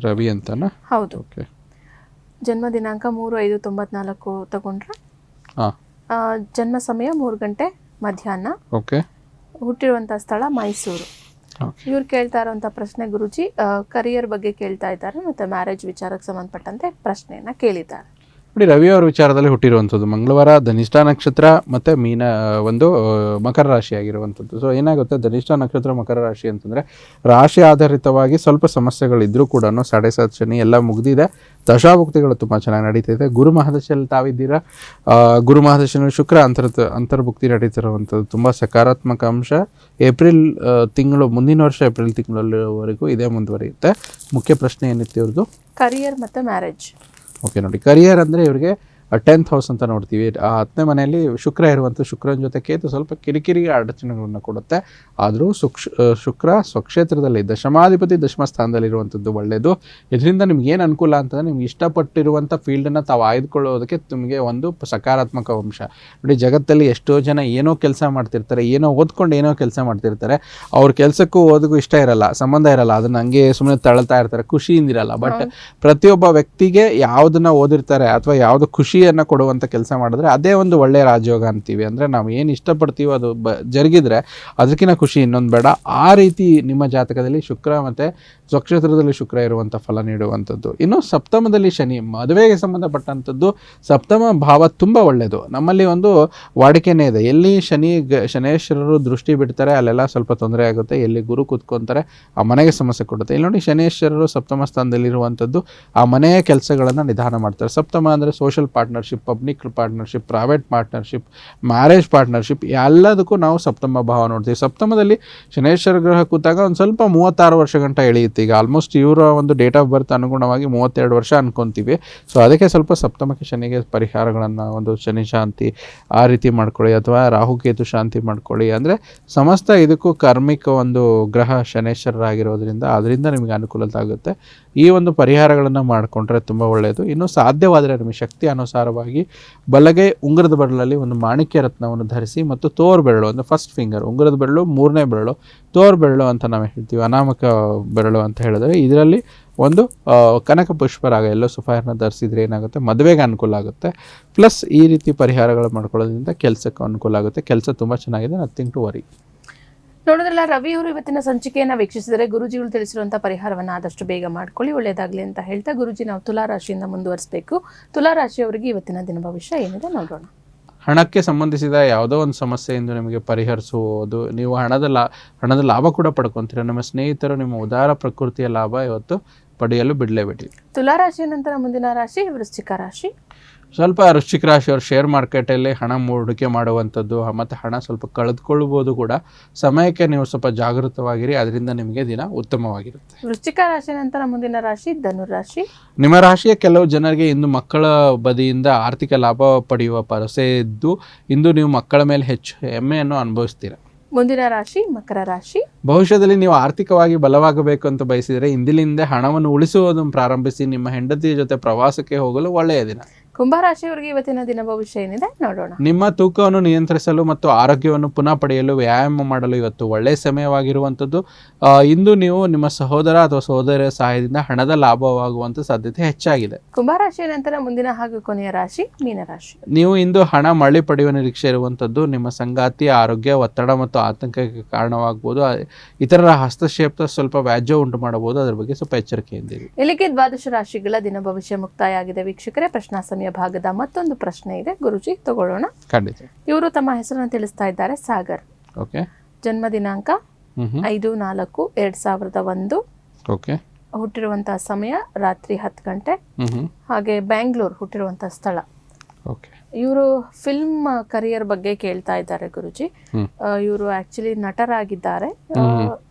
Speaker 2: ರವಿ ಅಂತನಾ?
Speaker 1: ಹೌದು.
Speaker 2: ಓಕೆ.
Speaker 1: ಜನ್ಮ ದಿನಾಂಕ 3/5/94 ತಗೊಂಡ್ರೆ ಜನ್ಮ ಸಮಯ 3 ಗಂಟೆ ಮಧ್ಯಾಹ್ನ.
Speaker 2: ಓಕೆ.
Speaker 1: ಹುಟ್ಟಿರುವಂಥ ಸ್ಥಳ ಮೈಸೂರು. ಇವ್ರು ಕೇಳ್ತಾ ಇರೋಂಥ ಪ್ರಶ್ನೆ ಗುರುಜಿ, ಕರಿಯರ್ ಬಗ್ಗೆ ಕೇಳ್ತಾ ಇದ್ದಾರೆ ಮತ್ತು ಮ್ಯಾರೇಜ್ ವಿಚಾರಕ್ಕೆ ಸಂಬಂಧಪಟ್ಟಂತೆ ಪ್ರಶ್ನೆಯನ್ನು ಕೇಳಿದ್ದಾರೆ.
Speaker 2: ನೋಡಿ ರವಿಯವರ ವಿಚಾರದಲ್ಲಿ ಹುಟ್ಟಿರುವಂಥದ್ದು ಮಂಗಳವಾರ ಧನಿಷ್ಠ ನಕ್ಷತ್ರ ಮತ್ತು ಮಕರ ರಾಶಿ ಆಗಿರುವಂಥದ್ದು. ಸೊ ಏನಾಗುತ್ತೆ, ಧನಿಷ್ಠ ನಕ್ಷತ್ರ ಮಕರ ರಾಶಿ ಅಂತಂದರೆ ರಾಶಿ ಆಧಾರಿತವಾಗಿ ಸ್ವಲ್ಪ ಸಮಸ್ಯೆಗಳಿದ್ರೂ ಕೂಡ ಸಾಡೆ ಸಾತ್ ಶನಿ ಎಲ್ಲ ಮುಗಿದಿದೆ. ದಶಾಭುಕ್ತಿಗಳು ತುಂಬ ಚೆನ್ನಾಗಿ ನಡೀತಿದೆ. ಗುರು ಮಹಾದಶೆಯಲ್ಲಿ ತಾವಿದ್ದೀರಾ. ಗುರು ಮಹಾದಶೆಯಲ್ಲಿ ಶುಕ್ರ ಅಂತರ್ಭುಕ್ತಿ ನಡೀತಿರುವಂಥದ್ದು ತುಂಬ ಸಕಾರಾತ್ಮಕ ಅಂಶ. ಏಪ್ರಿಲ್ ತಿಂಗಳು, ಮುಂದಿನ ವರ್ಷ ಏಪ್ರಿಲ್ ತಿಂಗಳವರೆಗೂ ಇದೇ ಮುಂದುವರಿಯುತ್ತೆ. ಮುಖ್ಯ ಪ್ರಶ್ನೆ ಏನಿತ್ತು ಇವ್ರದ್ದು?
Speaker 1: ಕರಿಯರ್ ಮತ್ತು ಮ್ಯಾರೇಜ್.
Speaker 2: ಓಕೆ, ನೋಡಿ ಕರಿಯರ್ ಅಂದರೆ ಇವರಿಗೆ 10th ಹೌಸ್ ಅಂತ ನೋಡ್ತೀವಿ. ಆ 10ನೇ ಮನೆಯಲ್ಲಿ ಶುಕ್ರ ಇರುವಂಥ ಶುಕ್ರನ ಜೊತೆ ಕೇತು ಸ್ವಲ್ಪ ಕಿರಿಕಿರಿ ಅಡಚಣೆಗಳನ್ನು ಕೊಡುತ್ತೆ. ಆದರೂ ಶುಕ್ರ ಸ್ವಕ್ಷೇತ್ರದಲ್ಲಿ ದಶಮಾಧಿಪತಿ ದಶಮ ಸ್ಥಾನದಲ್ಲಿರುವಂಥದ್ದು ಒಳ್ಳೆಯದು. ಇದರಿಂದ ನಿಮ್ಗೆ ಏನು ಅನುಕೂಲ ಅಂತಂದರೆ, ನಿಮ್ಗೆ ಇಷ್ಟಪಟ್ಟಿರುವಂಥ ಫೀಲ್ಡನ್ನು ತಾವು ಆಯ್ದುಕೊಳ್ಳೋದಕ್ಕೆ ನಿಮಗೆ ಒಂದು ಸಕಾರಾತ್ಮಕ ಅಂಶ. ನೋಡಿ, ಜಗತ್ತಲ್ಲಿ ಎಷ್ಟೋ ಜನ ಏನೋ ಕೆಲಸ ಮಾಡ್ತಿರ್ತಾರೆ, ಏನೋ ಓದ್ಕೊಂಡು ಏನೋ ಕೆಲಸ ಮಾಡ್ತಿರ್ತಾರೆ. ಅವ್ರ ಕೆಲಸಕ್ಕೂ ಓದಿಗೂ ಇಷ್ಟ ಇರಲ್ಲ, ಸಂಬಂಧ ಇರಲ್ಲ, ಅದನ್ನು ಹಂಗೆ ಸುಮ್ಮನೆ ತಳ್ತಾ ಇರ್ತಾರೆ, ಖುಷಿಯಿಂದಿರಲ್ಲ. ಬಟ್ ಪ್ರತಿಯೊಬ್ಬ ವ್ಯಕ್ತಿಗೆ ಯಾವುದನ್ನು ಓದಿರ್ತಾರೆ ಅಥವಾ ಯಾವುದು ಖುಷಿಯನ್ನು ಕೊಡುವಂಥ ಕೆಲಸ ಮಾಡಿದ್ರೆ ಅದೇ ಒಂದು ಒಳ್ಳೆಯ ರಾಜಯೋಗ ಅಂತೀವಿ. ಅಂದರೆ ನಾವು ಏನು ಇಷ್ಟಪಡ್ತೀವೋ ಅದು ಜರುಗಿದ್ರೆ ಅದಕ್ಕಿಂತ ಖುಷಿ ಇನ್ನೊಂದು ಬೇಡ. ಆ ರೀತಿ ನಿಮ್ಮ ಜಾತಕದಲ್ಲಿ ಶುಕ್ರ ಮತ್ತು ಸ್ವಕ್ಷೇತ್ರದಲ್ಲಿ ಶುಕ್ರ ಇರುವಂಥ ಫಲ ನೀಡುವಂಥದ್ದು. ಇನ್ನು ಸಪ್ತಮದಲ್ಲಿ ಶನಿ, ಮದುವೆಗೆ ಸಂಬಂಧಪಟ್ಟಂಥದ್ದು ಸಪ್ತಮ ಭಾವ ತುಂಬ ಒಳ್ಳೆಯದು. ನಮ್ಮಲ್ಲಿ ಒಂದು ವಾಡಿಕೆನೇ ಇದೆ, ಎಲ್ಲಿ ಶನೇಶ್ವರರು ದೃಷ್ಟಿ ಬಿಡ್ತಾರೆ ಅಲ್ಲೆಲ್ಲ ಸ್ವಲ್ಪ ತೊಂದರೆ ಆಗುತ್ತೆ, ಎಲ್ಲಿ ಗುರು ಕೂತ್ಕೊತಾರೆ ಆ ಮನೆಗೆ ಸಮಸ್ಯೆ ಕೊಡುತ್ತೆ. ಇಲ್ಲಿ ನೋಡಿ, ಶನೇಶ್ವರರು ಸಪ್ತಮ ಸ್ಥಾನದಲ್ಲಿರುವಂಥದ್ದು ಆ ಮನೆಯ ಕೆಲಸಗಳನ್ನು ನಿಧಾನ ಮಾಡ್ತಾರೆ. ಸಪ್ತಮ ಅಂದರೆ social partnership, public partnership, private partnership, marriage partnership ಎಲ್ಲದಕ್ಕೂ ನಾವು ಸಪ್ತಮ ಭಾವ ನೋಡ್ತೀವಿ. ಸಪ್ತಮದಲ್ಲಿ ಶನೇಶ್ವರ ಗ್ರಹ ಕೂತಾಗ ಒಂದು ಸ್ವಲ್ಪ 36 ವರ್ಷ ಗಂಟ ಎಳೆಯುತ್ತೆ. ಈಗ ಆಲ್ಮೋಸ್ಟ್ ಇವರ ಒಂದು ಡೇಟ್ ಆಫ್ ಬರ್ತ್ ಅನುಗುಣವಾಗಿ 32 ವರ್ಷ ಅನ್ಕೊತೀವಿ. ಸೊ ಅದಕ್ಕೆ ಸ್ವಲ್ಪ ಸಪ್ತಮಕ್ಕೆ ಶನಿಗೆ ಪರಿಹಾರಗಳನ್ನು, ಒಂದು ಶನಿ ಶಾಂತಿ ಆ ರೀತಿ ಮಾಡ್ಕೊಳ್ಳಿ, ಅಥವಾ ರಾಹುಕೇತು ಶಾಂತಿ ಮಾಡ್ಕೊಳ್ಳಿ. ಅಂದರೆ ಸಮಸ್ತ ಇದಕ್ಕೂ ಕಾರ್ಮಿಕ ಒಂದು ಗ್ರಹ ಶನೇಶ್ವರರಾಗಿರೋದ್ರಿಂದ ಅದರಿಂದ ನಿಮಗೆ ಅನುಕೂಲತೆ ಆಗುತ್ತೆ. ಈ ಒಂದು ಪರಿಹಾರಗಳನ್ನು ಮಾಡಿಕೊಂಡ್ರೆ ತುಂಬ ಒಳ್ಳೆಯದು. ಇನ್ನು ಸಾಧ್ಯವಾದರೆ ನಿಮಗೆ ಶಕ್ತಿ ಅನುಸಾರವಾಗಿ ಬಲಗೈ ಉಂಗುರದ ಬೆರಳಲ್ಲಿ ಒಂದು ಮಾಣಿಕ್ಯ ರತ್ನವನ್ನು ಧರಿಸಿ, ಮತ್ತು ತೋರ್ ಬೆರಳು ಅಂದರೆ ಫಸ್ಟ್ ಫಿಂಗರ್, ಉಂಗುರದ ಬೆರಳು 3ನೇ ಬೆರಳು, ತೋರ್ ಬೆರಳು ಅಂತ ನಾವು ಹೇಳ್ತೀವಿ, ಅನಾಮಕ ಬೆರಳು ಅಂತ ಹೇಳಿದ್ರೆ, ಇದರಲ್ಲಿ ಒಂದು ಕನಕ ಪುಷ್ಪರಾಗ ಎಲ್ಲೋ ಸುಫಾಯರ್ನ ಧರಿಸಿದ್ರೆ ಏನಾಗುತ್ತೆ, ಮದುವೆಗೆ ಅನುಕೂಲ ಆಗುತ್ತೆ. ಪ್ಲಸ್ ಈ ರೀತಿ ಪರಿಹಾರಗಳು ಮಾಡ್ಕೊಳ್ಳೋದ್ರಿಂದ ಕೆಲಸಕ್ಕೆ ಅನುಕೂಲ ಆಗುತ್ತೆ. ಕೆಲಸ ತುಂಬ ಚೆನ್ನಾಗಿದೆ, ನಥಿಂಗ್ ಟು ವರಿ.
Speaker 1: ನೋಡಿದ್ರಲ್ಲ, ರವಿಯವರು ಇವತ್ತಿನ ಸಂಚಿಕೆಯನ್ನು ವೀಕ್ಷಿಸಿದರೆ ಗುರುಜಿಗಳು ತಿಳಿಸಿರುವಂಥ ಪರಿಹಾರವನ್ನು ಆದಷ್ಟು ಬೇಗ ಮಾಡ್ಕೊಳ್ಳಿ, ಒಳ್ಳೆಯದಾಗಲಿ ಅಂತ ಹೇಳ್ತಾ ಗುರುಜಿ ನಾವು ತುಲಾ ರಾಶಿಯಿಂದ ಮುಂದುವರಿಸಬೇಕು. ತುಲಾ ರಾಶಿಯವರಿಗೆ ಇವತ್ತಿನ ದಿನ ಭವಿಷ್ಯ ಏನಿದೆ ನೋಡೋಣ.
Speaker 2: ಹಣಕ್ಕೆ ಸಂಬಂಧಿಸಿದ ಯಾವುದೋ ಒಂದು ಸಮಸ್ಯೆಯಿಂದ ನಿಮಗೆ ಪರಿಹರಿಸುವುದು, ನೀವು ಹಣದ ಲಾಭ ಕೂಡ ಪಡ್ಕೊತೀರ. ನಿಮ್ಮ ಸ್ನೇಹಿತರು ನಿಮ್ಮ ಉದಾರ ಪ್ರಕೃತಿಯ ಲಾಭ ಇವತ್ತು ಪಡೆಯಲು ಬಿಡಲೇಬೇಡಿ.
Speaker 1: ತುಲಾ ರಾಶಿಯ ನಂತರ ಮುಂದಿನ ರಾಶಿ ವೃಶ್ಚಿಕ ರಾಶಿ.
Speaker 2: ಸ್ವಲ್ಪ ವೃಶ್ಚಿಕ ರಾಶಿಯವರು ಶೇರ್ ಮಾರ್ಕೆಟಲ್ಲಿ ಹಣ ಹೂಡಿಕೆ ಮಾಡುವಂಥದ್ದು ಮತ್ತು ಹಣ ಸ್ವಲ್ಪ ಕಳೆದುಕೊಳ್ಳಬಹುದು ಕೂಡ. ಸಮಯಕ್ಕೆ ನೀವು ಸ್ವಲ್ಪ ಜಾಗೃತವಾಗಿರಿ, ಅದರಿಂದ ನಿಮಗೆ ದಿನ ಉತ್ತಮವಾಗಿರುತ್ತೆ.
Speaker 1: ವೃಶ್ಚಿಕ ರಾಶಿ ನಂತರ ಮುಂದಿನ ರಾಶಿ ಧನುರಾಶಿ.
Speaker 2: ನಿಮ್ಮ ರಾಶಿಯ ಕೆಲವು ಜನರಿಗೆ ಇಂದು ಮಕ್ಕಳ ಬದಿಯಿಂದ ಆರ್ಥಿಕ ಲಾಭ ಪಡೆಯುವ ಪರಸೆ ಇದ್ದು ಇಂದು ನೀವು ಮಕ್ಕಳ ಮೇಲೆ ಹೆಚ್ಚು ಹೆಮ್ಮೆಯನ್ನು ಅನುಭವಿಸ್ತೀರಾ.
Speaker 1: ಮುಂದಿನ ರಾಶಿ ಮಕರ ರಾಶಿ.
Speaker 2: ಭವಿಷ್ಯದಲ್ಲಿ ನೀವು ಆರ್ಥಿಕವಾಗಿ ಬಲವಾಗಬೇಕು ಅಂತ ಬಯಸಿದರೆ ಇಂದಿನಿಂದ ಹಣವನ್ನು ಉಳಿಸುವುದನ್ನು ಪ್ರಾರಂಭಿಸಿ. ನಿಮ್ಮ ಹೆಂಡತಿಯ ಜೊತೆ ಪ್ರವಾಸಕ್ಕೆ ಹೋಗಲು ಒಳ್ಳೆಯ ದಿನ.
Speaker 1: ಕುಂಭರಾಶಿಯವರಿಗೆ ಇವತ್ತಿನ ದಿನ ಭವಿಷ್ಯ ಏನಿದೆ ನೋಡೋಣ.
Speaker 2: ನಿಮ್ಮ ತೂಕವನ್ನು ನಿಯಂತ್ರಿಸಲು ಮತ್ತು ಆರೋಗ್ಯವನ್ನು ಪುನಃ ಪಡೆಯಲು ವ್ಯಾಯಾಮ ಮಾಡಲು ಇವತ್ತು ಒಳ್ಳೆಯ ಸಮಯವಾಗಿರುವಂಥದ್ದು. ಇಂದು ನೀವು ನಿಮ್ಮ ಸಹೋದರ ಅಥವಾ ಸಹೋದರಿಯ ಸಹಾಯದಿಂದ ಹಣದ ಲಾಭವಾಗುವಂಥ ಸಾಧ್ಯತೆ ಹೆಚ್ಚಾಗಿದೆ.
Speaker 1: ಕುಂಭರಾಶಿಯ ನಂತರ ಮುಂದಿನ ಹಾಗೂ ಕೊನೆಯ ರಾಶಿ ಮೀನರಾಶಿ.
Speaker 2: ನೀವು ಇಂದು ಹಣ ಮರಳಿ ಪಡೆಯುವ ನಿರೀಕ್ಷೆ ಇರುವಂಥದ್ದು. ನಿಮ್ಮ ಸಂಗಾತಿಯ ಆರೋಗ್ಯ ಒತ್ತಡ ಮತ್ತು ಆತಂಕಕ್ಕೆ ಕಾರಣವಾಗಬಹುದು. ಇತರರ ಹಸ್ತಕ್ಷೇಪ ಸ್ವಲ್ಪ ವ್ಯಾಜ್ಯ ಉಂಟು ಮಾಡಬಹುದು, ಅದರ ಬಗ್ಗೆ ಸ್ವಲ್ಪ ಎಚ್ಚರಿಕೆಯಿಂದಿರಿ.
Speaker 1: ಇಲ್ಲಿಗೆ 12 ರಾಶಿಗಳ ದಿನ ಭವಿಷ್ಯ ಮುಕ್ತಾಯ ಆಗಿದೆ ವೀಕ್ಷಕರೇ. ಪ್ರಶ್ನಾ ಸಮಯ ಭಾಗದ ಮತ್ತೊಂದು ಪ್ರಶ್ನೆ ಇದೆ, ಗುರುಜಿ ತಗೊಳ್ಳೋಣ.
Speaker 2: ಖಂಡಿತ.
Speaker 1: ಇವರು ತಮ್ಮ ಹೆಸರನ್ನು ತಿಳಿಸ್ತಾ ಇದ್ದಾರೆ, ಸಾಗರ್.
Speaker 2: ಓಕೆ.
Speaker 1: ಜನ್ಮ ದಿನಾಂಕ 5/4/2001.
Speaker 2: ಓಕೆ.
Speaker 1: ಹುಟ್ಟಿರುವಂತಹ ಸಮಯ ರಾತ್ರಿ 10 ಗಂಟೆ. ಹಾಗೆ ಬ್ಯಾಂಗ್ಳೂರ್ ಹುಟ್ಟಿರುವಂತಹ ಸ್ಥಳ.
Speaker 2: ಓಕೆ.
Speaker 1: ಇವರು ಫಿಲ್ಮ್ ಕರಿಯರ್ ಬಗ್ಗೆ ಕೇಳ್ತಾ ಇದ್ದಾರೆ ಗುರುಜಿ. ಇವರು ಆಕ್ಚುಲಿ ನಟರಾಗಿದ್ದಾರೆ.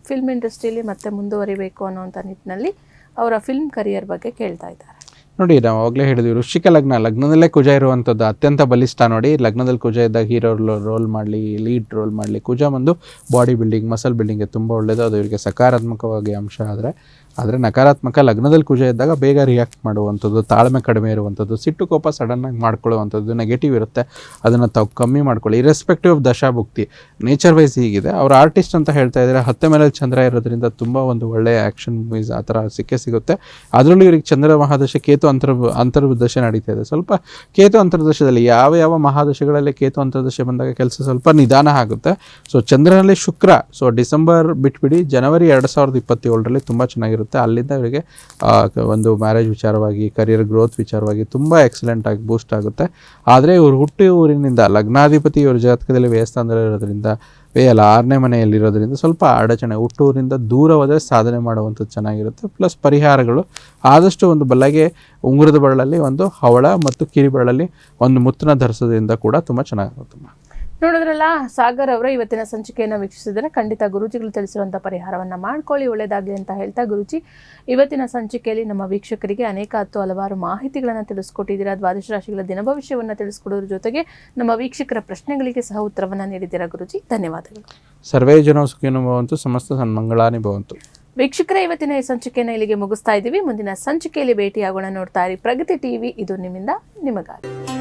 Speaker 1: ಫಿಲ್ಮ್ ಇಂಡಸ್ಟ್ರಿಯಲ್ಲಿ ಮತ್ತೆ ಮುಂದುವರಿಬೇಕು ಅನ್ನುವಂಥ ನಿಟ್ಟಿನಲ್ಲಿ ಅವರ ಫಿಲ್ಮ್ ಕರಿಯರ್ ಬಗ್ಗೆ ಕೇಳ್ತಾ ಇದ್ದಾರೆ.
Speaker 2: ನೋಡಿ, ನಾವು ಅವಾಗಲೇ ಹೇಳಿದ್ವಿ, ವೃಶ್ಚಿಕ ಲಗ್ನದಲ್ಲೇ ಕುಜ ಇರುವಂಥದ್ದು ಅತ್ಯಂತ ಬಲಿಷ್ಠ. ನೋಡಿ, ಲಗ್ನದಲ್ಲಿ ಕುಜ ಇದ್ದಾಗ ಹೀರೋ ರೋಲ್ ಮಾಡಲಿ, ಲೀಡ್ ರೋಲ್ ಮಾಡಲಿ. ಕುಜ ಬಂದು ಬಾಡಿ ಬಿಲ್ಡಿಂಗ್, ಮಸಲ್ ಬಿಲ್ಡಿಂಗ್ಗೆ ತುಂಬ ಒಳ್ಳೆಯದು. ಅದು ಇವರಿಗೆ ಸಕಾರಾತ್ಮಕವಾಗಿ ಅಂಶ. ಆದರೆ ನಕಾರಾತ್ಮಕ ಲಗ್ನದಲ್ಲಿ ಕುಜ ಇದ್ದಾಗ ಬೇಗ ರಿಯಾಕ್ಟ್ ಮಾಡುವಂಥದ್ದು, ತಾಳ್ಮೆ ಕಡಿಮೆ ಇರುವಂಥದ್ದು, ಸಿಟ್ಟು ಕೋಪ ಸಡನ್ನಾಗಿ ಮಾಡ್ಕೊಳ್ಳುವಂಥದ್ದು, ನೆಗೆಟಿವ್ ಇರುತ್ತೆ. ಅದನ್ನು ತಾವು ಕಮ್ಮಿ ಮಾಡ್ಕೊಳ್ಳಿ. ಇರೆಸ್ಪೆಕ್ಟಿವ್ ಆಫ್ ದಶಾಭುಕ್ತಿ ನೇಚರ್ ವೈಸ್ ಹೀಗಿದೆ. ಅವ್ರು ಆರ್ಟಿಸ್ಟ್ ಅಂತ ಹೇಳ್ತಾ ಇದ್ದಾರೆ. 10 ಮೇಲೆ ಚಂದ್ರ ಇರೋದ್ರಿಂದ ತುಂಬ ಒಂದು ಒಳ್ಳೆಯ ಆ್ಯಕ್ಷನ್ ಮೂವೀಸ್ ಆ ಥರ ಸಿಗುತ್ತೆ. ಅದರಲ್ಲೂ ಇವರಿಗೆ ಚಂದ್ರ ಮಹಾದಶೆ, ಕೇತು ಅಂತರ್ದಶೆ ನಡೀತಾ ಇದೆ. ಸ್ವಲ್ಪ ಕೇತು ಅಂತರ್ದಶದಲ್ಲಿ ಯಾವ ಮಹಾದಶೆಗಳಲ್ಲಿ ಕೇತು ಅಂತರ್ದಶೆ ಬಂದಾಗ ಕೆಲಸ ಸ್ವಲ್ಪ ನಿಧಾನ ಆಗುತ್ತೆ. ಸೊ ಚಂದ್ರನಲ್ಲಿ ಶುಕ್ರ, ಸೊ ಡಿಸೆಂಬರ್ ಬಿಟ್ಬಿಡಿ, ಜನವರಿ 2027ರಲ್ಲಿ ತುಂಬ ಚೆನ್ನಾಗಿರುತ್ತೆ. ಇರುತ್ತೆ. ಅಲ್ಲಿಂದ ಇವರಿಗೆ ಒಂದು ಮ್ಯಾರೇಜ್ ವಿಚಾರವಾಗಿ, ಕರಿಯರ್ ಗ್ರೋತ್ ವಿಚಾರವಾಗಿ ತುಂಬ ಎಕ್ಸಲೆಂಟ್ ಆಗಿ ಬೂಸ್ಟ್ ಆಗುತ್ತೆ. ಆದರೆ ಇವರು ಹುಟ್ಟಿ ಊರಿನಿಂದ ಲಗ್ನಾಧಿಪತಿ ಇವ್ರ ಜಾತಕದಲ್ಲಿ ವ್ಯಯಸ್ಥಾನದಲ್ಲಿರೋದ್ರಿಂದ, ವ್ಯಯಲ್ಲ 6ನೇ ಮನೆಯಲ್ಲಿರೋದ್ರಿಂದ ಸ್ವಲ್ಪ ಅಡಚಣೆ, ಹುಟ್ಟೂರಿಂದ ದೂರ ಹೋದರೆ ಸಾಧನೆ ಮಾಡುವಂಥದ್ದು ಚೆನ್ನಾಗಿರುತ್ತೆ. ಪ್ಲಸ್ ಪರಿಹಾರಗಳು ಆದಷ್ಟು ಒಂದು ಬಲಗೆ ಉಂಗುರದ ಬೆರಳಲ್ಲಿ ಒಂದು ಹವಳ ಮತ್ತು ಕಿರಿ ಬೆರಳಲ್ಲಿ ಒಂದು ಮುತ್ತನ್ನ ಧರಿಸೋದ್ರಿಂದ ಕೂಡ ತುಂಬ ಚೆನ್ನಾಗಿರುತ್ತೆ.
Speaker 1: ನೋಡಿದ್ರಲ್ಲ, ಸಾಗರ್ ಅವರು ಇವತ್ತಿನ ಸಂಚಿಕೆಯನ್ನು ವೀಕ್ಷಿಸಿದರೆ ಖಂಡಿತ ಗುರೂಜಿಗಳು ತಿಳಿಸಿರುವಂಥ ಪರಿಹಾರವನ್ನು ಮಾಡ್ಕೊಳ್ಳಿ, ಒಳ್ಳೆಯದಾಗಲಿ ಅಂತ ಹೇಳ್ತಾ, ಗುರೂಜಿ ಇವತ್ತಿನ ಸಂಚಿಕೆಯಲ್ಲಿ ನಮ್ಮ ವೀಕ್ಷಕರಿಗೆ ಅನೇಕ ಹಲವಾರು ಮಾಹಿತಿಗಳನ್ನು ತಿಳಿಸ್ಕೊಟ್ಟಿದ್ದೀರಾ. ದ್ವಾದಶ ರಾಶಿಗಳ ದಿನ ಭವಿಷ್ಯವನ್ನು ತಿಳಿಸ್ಕೊಡೋದ್ರ ಜೊತೆಗೆ ನಮ್ಮ ವೀಕ್ಷಕರ ಪ್ರಶ್ನೆಗಳಿಗೆ ಸಹ ಉತ್ತರವನ್ನು ನೀಡಿದ್ದೀರಾ. ಗುರೂಜಿ, ಧನ್ಯವಾದಗಳು.
Speaker 2: ಸರ್ವೇ ಜನ ಸುಖಿನೋ ಭವಂತು, ಸಮಸ್ತ ಸನ್ಮಂಗಳಾನಿ ಭವಂತು.
Speaker 1: ವೀಕ್ಷಕರೇ, ಇವತ್ತಿನ ಈ ಸಂಚಿಕೆಯನ್ನು ಇಲ್ಲಿಗೆ ಮುಗಿಸ್ತಾ ಇದ್ದೀವಿ. ಮುಂದಿನ ಸಂಚಿಕೆಯಲ್ಲಿ ಭೇಟಿಯಾಗೋಣ. ನೋಡ್ತಾ ಇರಿ ಪ್ರಗತಿ ಟಿವಿ, ಇದು ನಿಮ್ಮಿಂದ ನಿಮಗಾಗಿ.